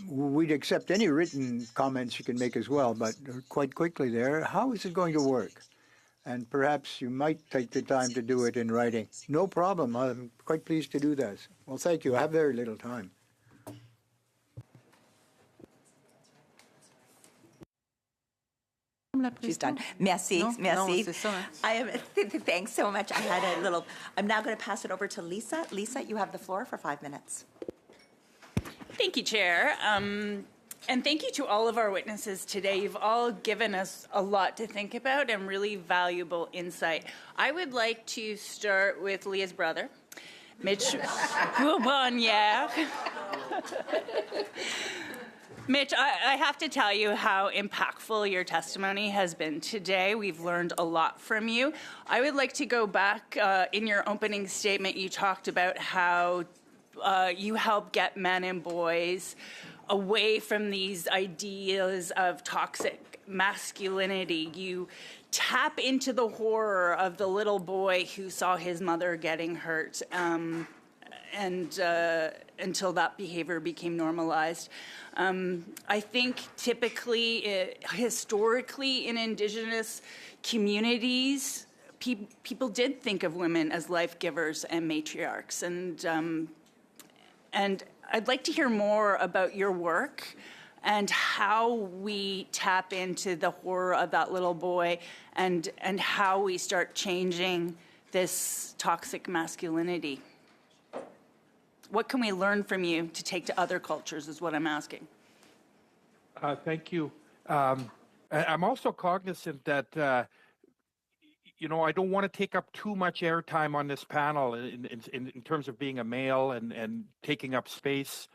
We'd accept any written comments you can make as well, but quite quickly there, how is it going to work? And perhaps you might take the time to do it in writing. No problem. I'm quite pleased to do that. Well, thank you. I have very little time. She's done. Merci, merci. Thanks so much. I had a little. I'm now going to pass it over to Lisa. Lisa, you have the floor for 5 minutes. Thank you, Chair. And thank you to all of our witnesses today. You've all given us a lot to think about and really valuable insight. I would like to start with Leah's brother, Mitch Bourbignère. Mitch, I have to tell you how impactful your testimony has been today. We've learned a lot from you. I would like to go back. In your opening statement, you talked about how you help get men and boys away from these ideas of toxic masculinity. You tap into the horror of the little boy who saw his mother getting hurt, and until that behavior became normalized. I think typically, historically, in Indigenous communities, people did think of women as life givers and matriarchs, and I'd like to hear more about your work and how we tap into the horror of that little boy and how we start changing this toxic masculinity. What can we learn from you to take to other cultures is what I'm asking. Thank you. I'm also cognizant that I don't want to take up too much airtime on this panel in terms of being a male and taking up space.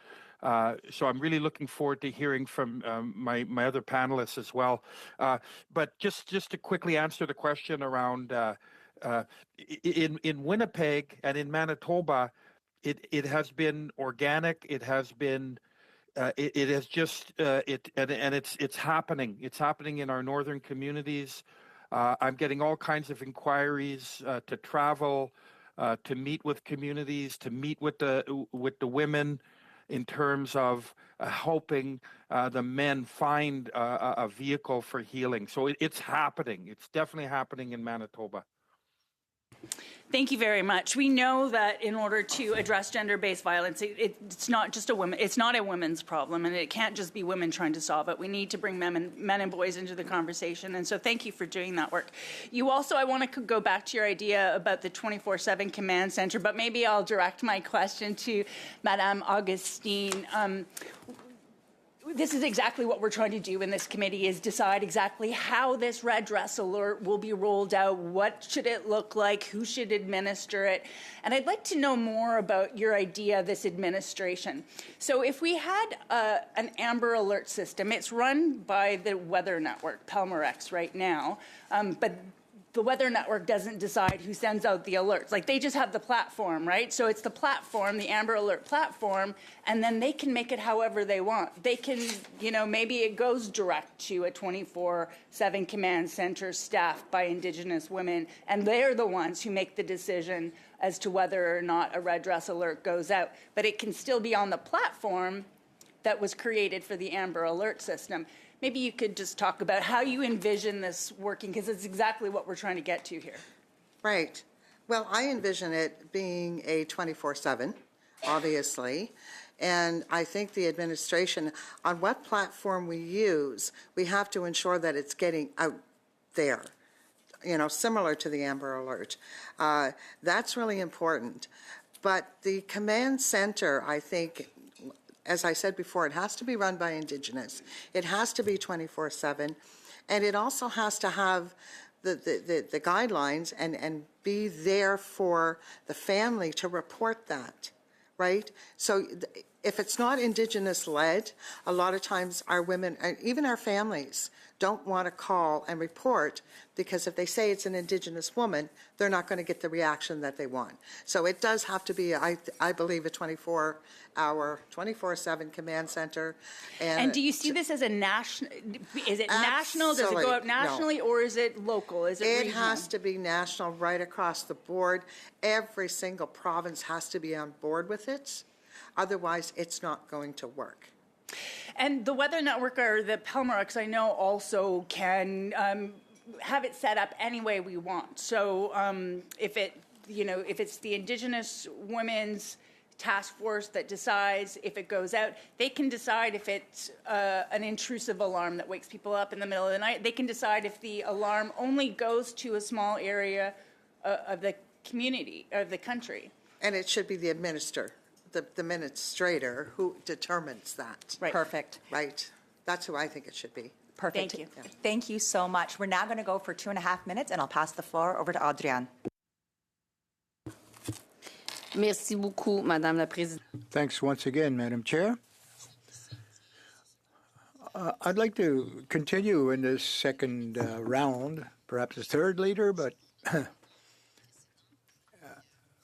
So I'm really looking forward to hearing from my other panelists as well. But just to quickly answer the question around in Winnipeg and in Manitoba, it has been organic. It has been. It has just it's happening. It's happening in our northern communities. I'm getting all kinds of inquiries to travel, to meet with communities, to meet with the women, in terms of helping the men find a vehicle for healing. So it's happening. It's definitely happening in Manitoba. Thank you very much. We know that in order to address gender-based violence, it's not just it's not a women's problem, and it can't just be women trying to solve it. We need to bring men and boys into the conversation, and so thank you for doing that work. You also, I want to go back to your idea about the 24/7 command center, but maybe I'll direct my question to Madame Augustine. this is exactly what we're trying to do in this committee, is decide exactly how this red dress alert will be rolled out, what should it look like, who should administer it. And I'd like to know more about your idea of this administration. So if we had an Amber Alert system, it's run by the Weather Network, Pelmorex, right now, but the Weather Network doesn't decide who sends out the alerts. Like, they just have the platform, right? So it's the platform, the Amber Alert platform, and then they can make it however they want. They can, you know, maybe it goes direct to a 24/7 command center staffed by Indigenous women, and they're the ones who make the decision as to whether or not a red dress alert goes out. But it can still be on the platform that was created for the Amber Alert system. Maybe you could just talk about how you envision this working, because it's exactly what we're trying to get to here. Right. Well, I envision it being a 24/7, obviously. And I think the administration, on what platform we use, we have to ensure that it's getting out there, you know, similar to the Amber Alert. That's really important. But the command center, I think, as I said before, it has to be run by Indigenous. It has to be 24/7. And it also has to have the guidelines and be there for the family to report that, right? So if it's not Indigenous-led, a lot of times our women, and even our families, don't want to call and report, because if they say it's an Indigenous woman, they're not going to get the reaction that they want. So it does have to be, I believe, a 24-hour, 24/7 command center. And do you see this as a national, is it national, does it go out nationally, no. Or is it local, is it regional? It has to be national right across the board. Every single province has to be on board with it. Otherwise, it's not going to work. And the Weather Network, or the Pelmorex, I know also can have it set up any way we want. So if it's the Indigenous Women's Task Force that decides if it goes out, they can decide if it's an intrusive alarm that wakes people up in the middle of the night. They can decide if the alarm only goes to a small area of the community, of the country. And it should be the administrator who determines that. Right. Perfect. Right. That's who I think it should be. Perfect. Thank you. Yeah. Thank you so much. We're now going to go for 2.5 minutes, and I'll pass the floor over to Adrienne. Merci beaucoup, Madame la Présidente. Thanks once again, Madam Chair. I'd like to continue in this second round, perhaps a third leader, but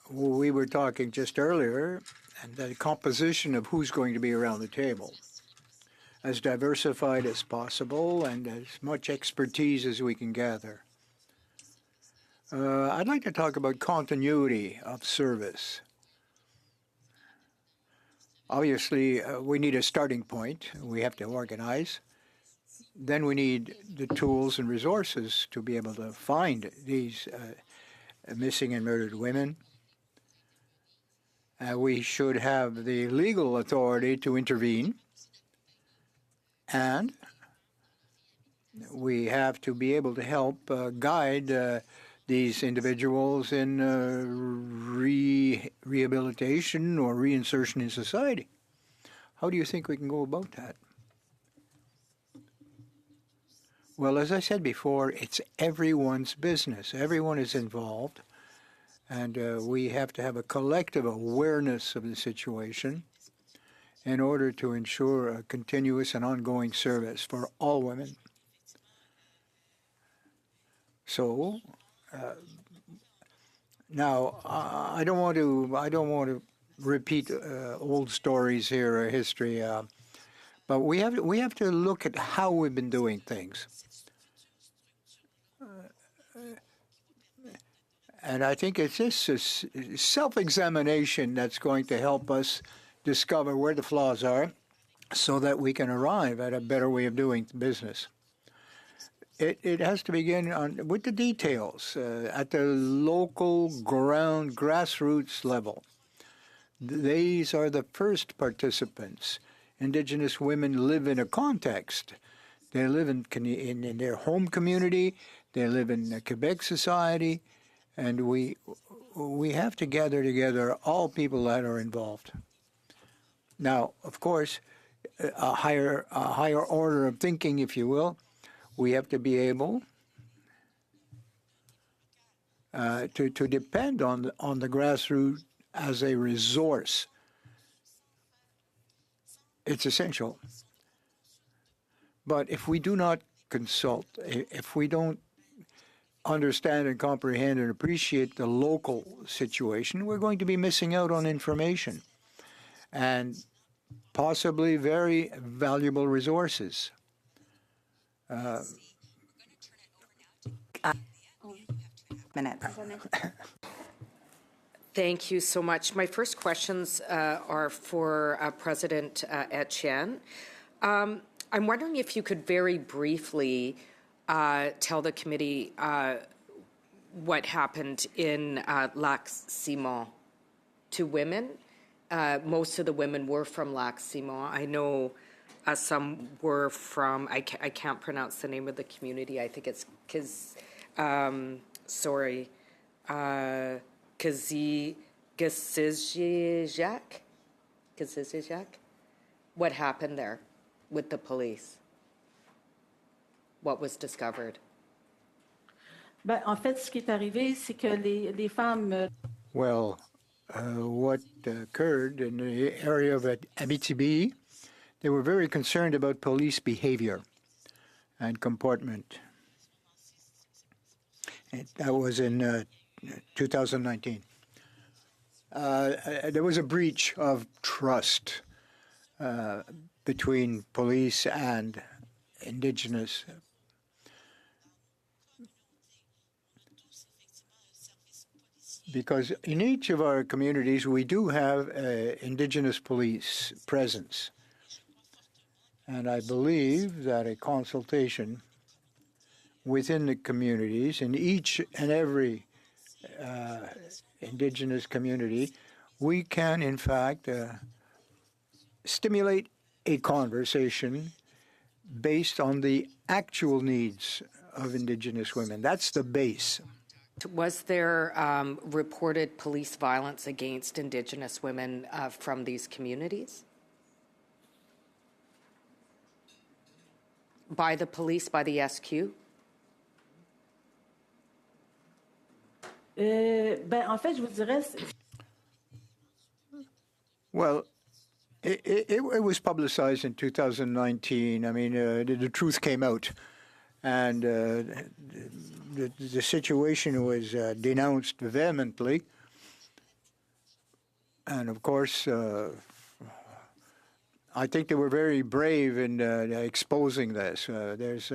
we were talking just earlier, and the composition of who's going to be around the table. As diversified as possible and as much expertise as we can gather. I'd like to talk about continuity of service. Obviously, we need a starting point. We have to organize. Then we need the tools and resources to be able to find these missing and murdered women. We should have the legal authority to intervene. And we have to be able to help guide these individuals in rehabilitation or reinsertion in society. How do you think we can go about that? Well, as I said before, it's everyone's business. Everyone is involved. And we have to have a collective awareness of the situation in order to ensure a continuous and ongoing service for all women. So, now I don't want to repeat old stories here or history, but we have to look at how we've been doing things. And I think it's this self-examination that's going to help us discover where the flaws are so that we can arrive at a better way of doing business. It has to begin with the details at the local ground, grassroots level. These are the first participants. Indigenous women live in a context. They live in their home community. They live in a Quebec society. And we have to gather together all people that are involved. Now, of course, a higher order of thinking, if you will. We have to be able to depend on the grassroots as a resource. It's essential. But if we do not consult, if we don't understand and comprehend and appreciate the local situation, we're going to be missing out on information and possibly very valuable resources. Minutes. Thank you so much. My first questions are for President Etienne. I'm wondering if you could very briefly tell the committee what happened in Lac Simon to women. Most of the women were from Lac Simon. I know some were from, I can't pronounce the name of the community. I think it's Kazizijak? What happened there with the police? What was discovered? Ben, en fait, ce qui est arrivé, c'est que les femmes. Well, what occurred in the area of Abitibi, they were very concerned about police behavior and comportment. That was in 2019. There was a breach of trust between police and Indigenous. Because in each of our communities, we do have Indigenous police presence. And I believe that a consultation within the communities, in each and every Indigenous community, we can, in fact, stimulate a conversation based on the actual needs of Indigenous women. That's the base. Was there reported police violence against Indigenous women from these communities? By the police, by the SQ? Ben, en fait, je vous dirais. Well, it was publicized in 2019. I mean, the truth came out. And the situation was denounced vehemently. And of course, I think they were very brave in exposing this. There's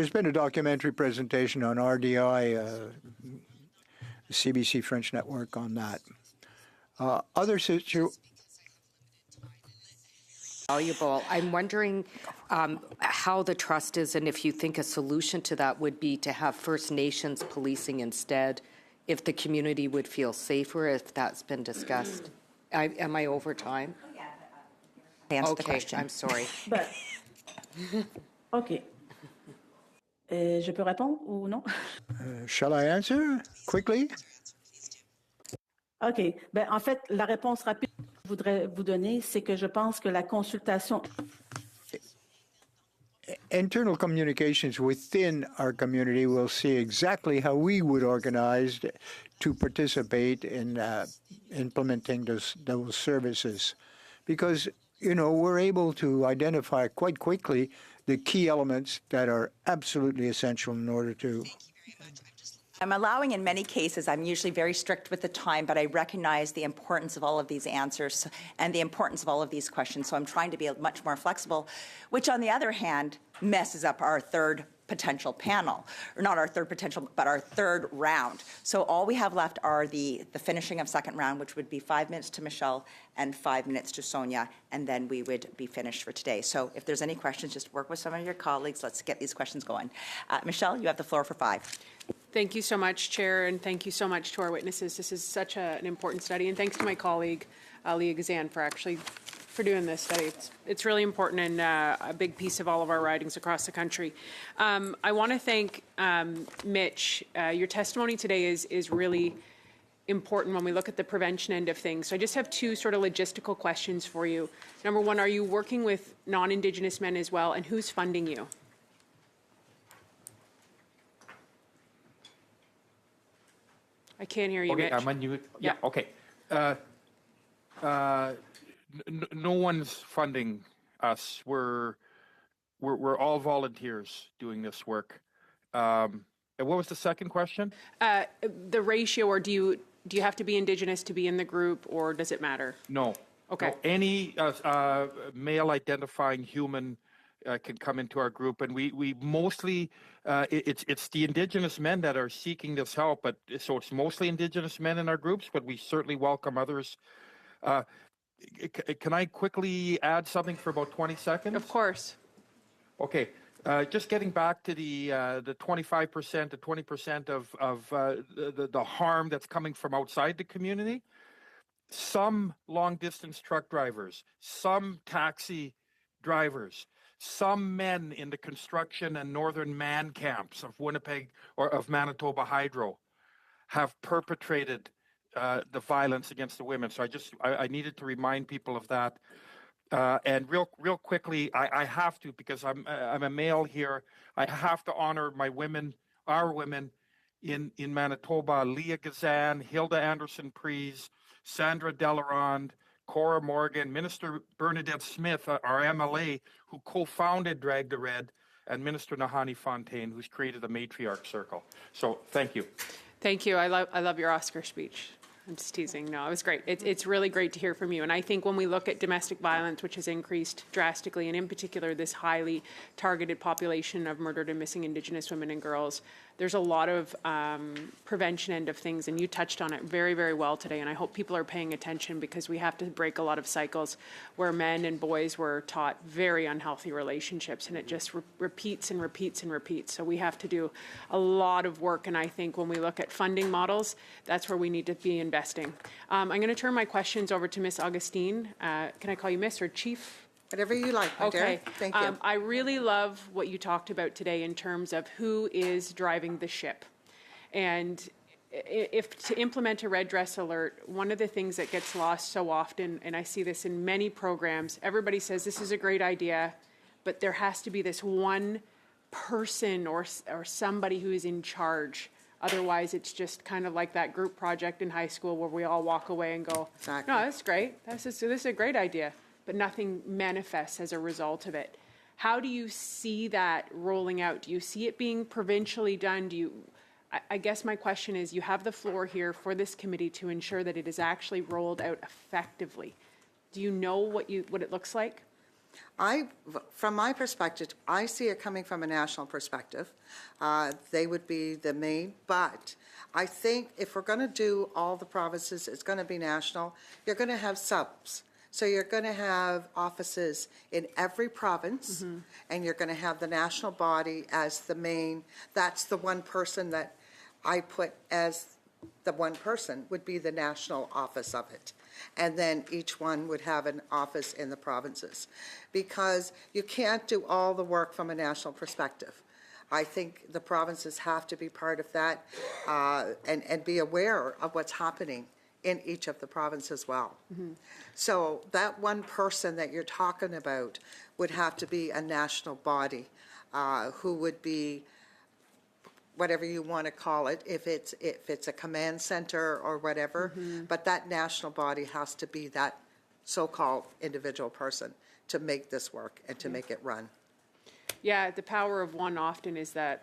been a documentary presentation on RDI, the CBC French network, on that. Other situations. Valuable. I'm wondering how the trust is, and if you think a solution to that would be to have First Nations policing instead, if the community would feel safer, if that's been discussed. Am I over time? Answer the question. I'm sorry. Ben, OK. Je peux répondre ou non? Shall I answer quickly? OK. Ben, en fait, la réponse rapide que je voudrais vous donner, c'est que je pense que la consultation. Internal communications within our community will see exactly how we would organize to participate in implementing those services. Because, you know, we're able to identify quite quickly the key elements that are absolutely essential in order to. I'm allowing in many cases, I'm usually very strict with the time, but I recognize the importance of all of these answers and the importance of all of these questions. So I'm trying to be much more flexible, which on the other hand messes up our third potential panel, or not our third potential, but our third round. So all we have left are the finishing of second round, which would be 5 minutes to Michelle and 5 minutes to Sonia, and then we would be finished for today. So if there's any questions, just work with some of your colleagues. Let's get these questions going. Michelle, you have the floor for 5. Thank you so much, Chair, and thank you so much to our witnesses. This is such an important study, and thanks to my colleague, Leah Gazan, for doing this study. It's really important and a big piece of all of our ridings across the country. I want to thank Mitch. Your testimony today is really important when we look at the prevention end of things. So I just have two sort of logistical questions for you. Number one, are you working with non-Indigenous men as well, and who's funding you? I can't hear you, Okay, Mitch. I'm on you. Yeah. Okay. No one's funding us. We're all volunteers doing this work. And what was the second question? The ratio, or do you have to be Indigenous to be in the group, or does it matter? No. Okay. No, any male identifying human can come into our group, and we mostly it's the Indigenous men that are seeking this help. But so it's mostly Indigenous men in our groups, but we certainly welcome others. Can I quickly add something for about 20 seconds? Of course. Okay. Just getting back to the 25% to 20% of the harm that's coming from outside the community. Some long-distance truck drivers, some taxi drivers, some men in the construction and northern man camps of Winnipeg or of Manitoba Hydro have perpetrated the violence against the women. So I needed to remind people of that. And real quickly, I have to, because I'm a male here, I have to honor my women, our women in Manitoba, Leah Gazan, Hilda Anderson-Prees, Sandra Delarond, Cora Morgan, Minister Bernadette Smith, our MLA, who co-founded Drag the Red, and Minister Nahani Fontaine, who's created the Matriarch Circle. So thank you. Thank you. I love your Oscar speech. I'm just teasing. No, it was great. It's really great to hear from you. And I think when we look at domestic violence, which has increased drastically, and in particular this highly targeted population of murdered and missing Indigenous women and girls, there's a lot of prevention end of things, and you touched on it very, very well today. And I hope people are paying attention, because we have to break a lot of cycles where men and boys were taught very unhealthy relationships, and it just repeats and repeats and repeats. So we have to do a lot of work. And I think when we look at funding models, that's where we need to be investing. I'm going to turn my questions over to Miss Augustine. Can I call you Miss or Chief? Whatever you like, my dear. Okay. Thank you. I really love what you talked about today in terms of who is driving the ship. And if to implement a red dress alert, one of the things that gets lost so often, and I see this in many programs, everybody says this is a great idea, but there has to be this one person or somebody who is in charge. Otherwise, it's just kind of like that group project in high school where we all walk away and go, Exactly. no, that's great. This is a great idea. But nothing manifests as a result of it. How do you see that rolling out? Do you see it being provincially done? I guess my question is, you have the floor here for this committee to ensure that it is actually rolled out effectively. Do you know what it looks like? From my perspective, I see it coming from a national perspective. They would be the main, but I think if we're going to do all the provinces, it's going to be national. You're going to have subs. So you're going to have offices in every province, and you're going to have the national body as the main. That's the one person that I put as the one person would be the national office of it. And then each one would have an office in the provinces, because you can't do all the work from a national perspective. I think the provinces have to be part of that and be aware of what's happening in each of the provinces as well. So that one person that you're talking about would have to be a national body who would be whatever you want to call it, if it's a command center or whatever, but that national body has to be that so-called individual person to make this work and to make it run. Yeah, the power of one often is the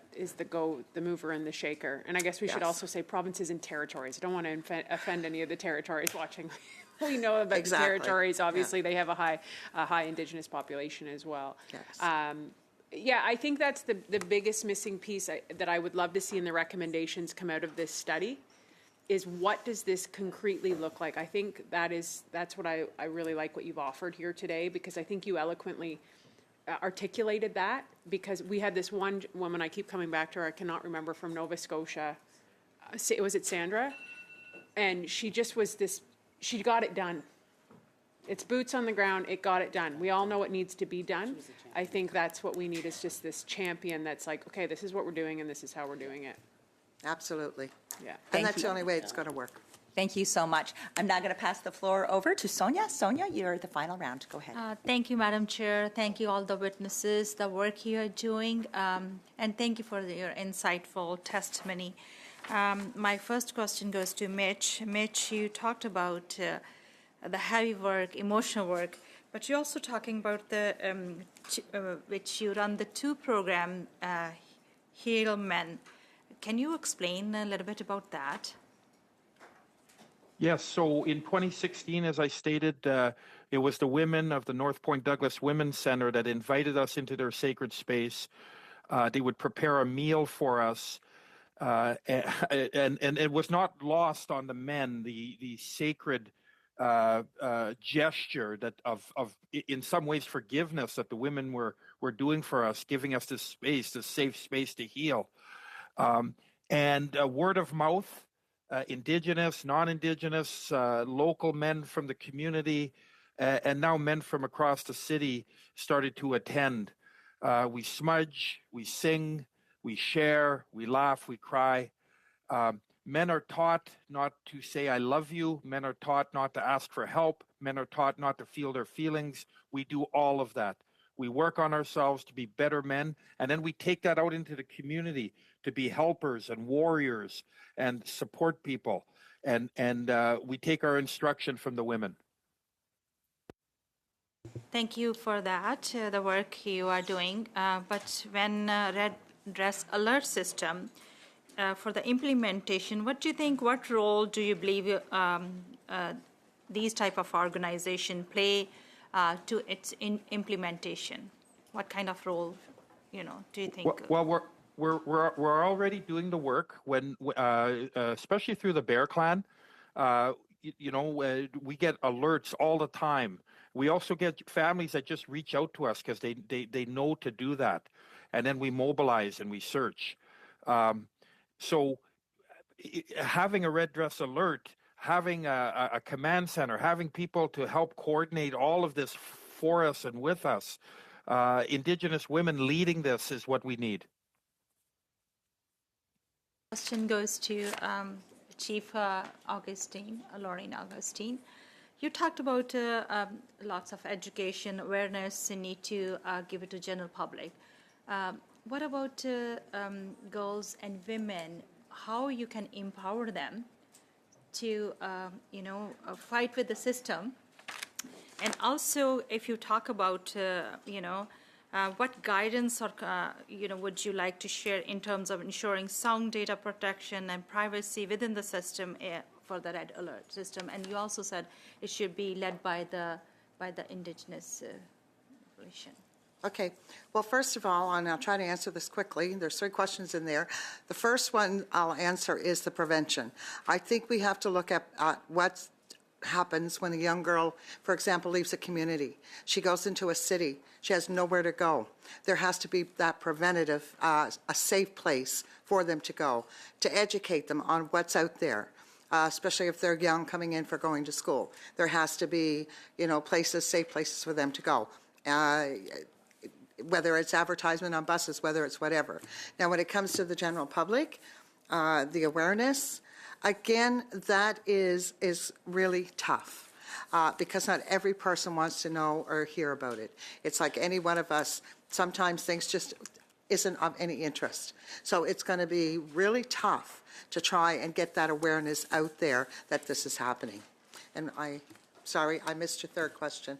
mover and the shaker. And I guess we should also say provinces and territories. I don't want to offend any of the territories watching. We know about the territories. Obviously, they have a high Indigenous population as well. Yes. Yeah, I think that's the biggest missing piece that I would love to see in the recommendations come out of this study, is what does this concretely look like? I think that's what I really like what you've offered here today, because I think you eloquently articulated that, because we had this one woman, I keep coming back to her, I cannot remember, from Nova Scotia. Was it Sandra? And she just was she got it done. It's boots on the ground, it got it done. We all know what needs to be done. I think that's what we need, is just this champion that's like, okay, this is what we're doing and this is how we're doing it. Absolutely. Yeah. And that's the only way it's going to work. Thank you so much. I'm now going to pass the floor over to Sonia. Sonia, you're the final round. Go ahead. Thank you, Madam Chair. Thank you, all the witnesses, the work you are doing, and thank you for your insightful testimony. My first question goes to Mitch. Mitch, you talked about the heavy work, emotional work, but you're also talking about the which you run the two program, Heal Men. Can you explain a little bit about that? Yes, so in 2016, as I stated, it was the women of the North Point Douglas Women's Center that invited us into their sacred space. They would prepare a meal for us, and it was not lost on the men, the sacred gesture that of in some ways forgiveness that the women were doing for us, giving us this space, this safe space to heal, and word of mouth. Indigenous, non-Indigenous, local men from the community, and now men from across the city started to attend. We smudge, we sing, we share, we laugh, we cry. Men are taught not to say, I love you. Men are taught not to ask for help. Men are taught not to feel their feelings. We do all of that. We work on ourselves to be better men, and then we take that out into the community to be helpers and warriors and support people. And we take our instruction from the women. Thank you for that, the work you are doing. But when Red Dress Alert System, for the implementation, what do you think, what role do you believe these type of organization play to its implementation? What kind of role, do you think? Well, we're already doing the work when, especially through the Bear Clan. We get alerts all the time. We also get families that just reach out to us because they know to do that, and then we mobilize and we search. So having a Red Dress Alert, having a command center, having people to help coordinate all of this for us and with us, Indigenous women leading this is what we need. Question goes to Chief Augustine, Lauren Augustine. You talked about lots of education, awareness, and need to give it to general public. What about girls and women? How you can empower them to, fight with the system? And also, if you talk about, what guidance or, would you like to share in terms of ensuring sound data protection and privacy within the system for the Red Alert system? And you also said it should be led by the Indigenous population. Okay. Well, first of all, and I'll try to answer this quickly. There's 3 questions in there. The first one I'll answer is the prevention. I think we have to look at what happens when a young girl, for example, leaves a community. She goes into a city. She has nowhere to go. There has to be that preventative, a safe place for them to go, to educate them on what's out there. Especially if they're young coming in for going to school. There has to be, places, safe places for them to go. Whether it's advertisement on buses, whether it's whatever. Now, when it comes to the general public, the awareness, again, that is really tough because not every person wants to know or hear about it. It's like any one of us, sometimes things just isn't of any interest. So it's going to be really tough to try and get that awareness out there that this is happening. And sorry, I missed your third question.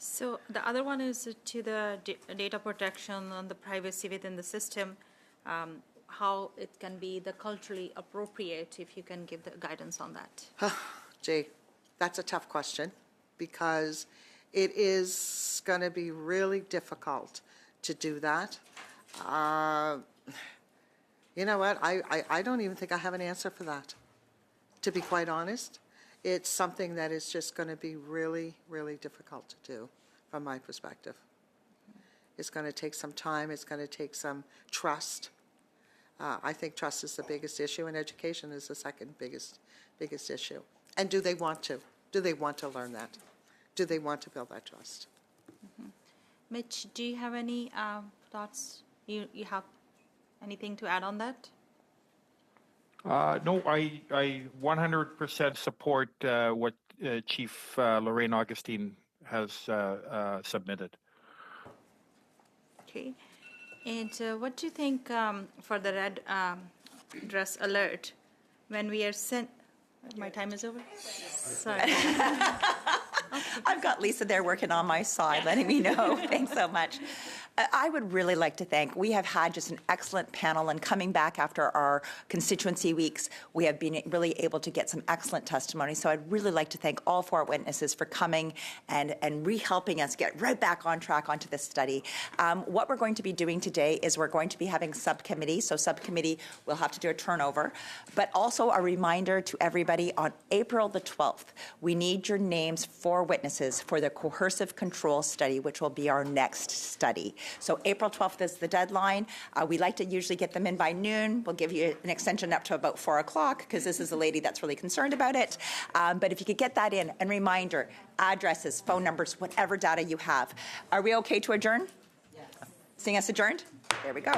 So the other one is to the data protection and the privacy within the system, how it can be the culturally appropriate, if you can give the guidance on that. Gee, that's a tough question because it is going to be really difficult to do that. You know what? I don't even think I have an answer for that, to be quite honest. It's something that is just going to be really, really difficult to do from my perspective. It's going to take some time. It's going to take some trust. I think trust is the biggest issue, and education is the second biggest issue. And do they want to? Do they want to learn that? Do they want to build that trust? Mm-hmm. Mitch, do you have any thoughts? You have anything to add on that? No, I 100% support what Chief Lorraine Augustine has submitted. Okay. And what do you think for the red dress alert when we are sent? My time is over? Sorry. I've got Lisa there working on my side, letting me know. Thanks so much. I would really like to thank, we have had just an excellent panel, and coming back after our constituency weeks, we have been really able to get some excellent testimony. So I'd really like to thank all 4 witnesses for coming and helping us get right back on track onto this study. What we're going to be doing today is we're going to be having subcommittee. So subcommittee will have to do a turnover, but also a reminder to everybody on April the 12th, we need your names for witnesses for the coercive control study, which will be our next study. So April 12th is the deadline. We like to usually get them in by noon. We'll give you an extension up to about 4 o'clock because this is a lady that's really concerned about it. But if you could get that in, and reminder, addresses, phone numbers, whatever data you have. Are we okay to adjourn? Yes. Seeing us adjourned? There we go.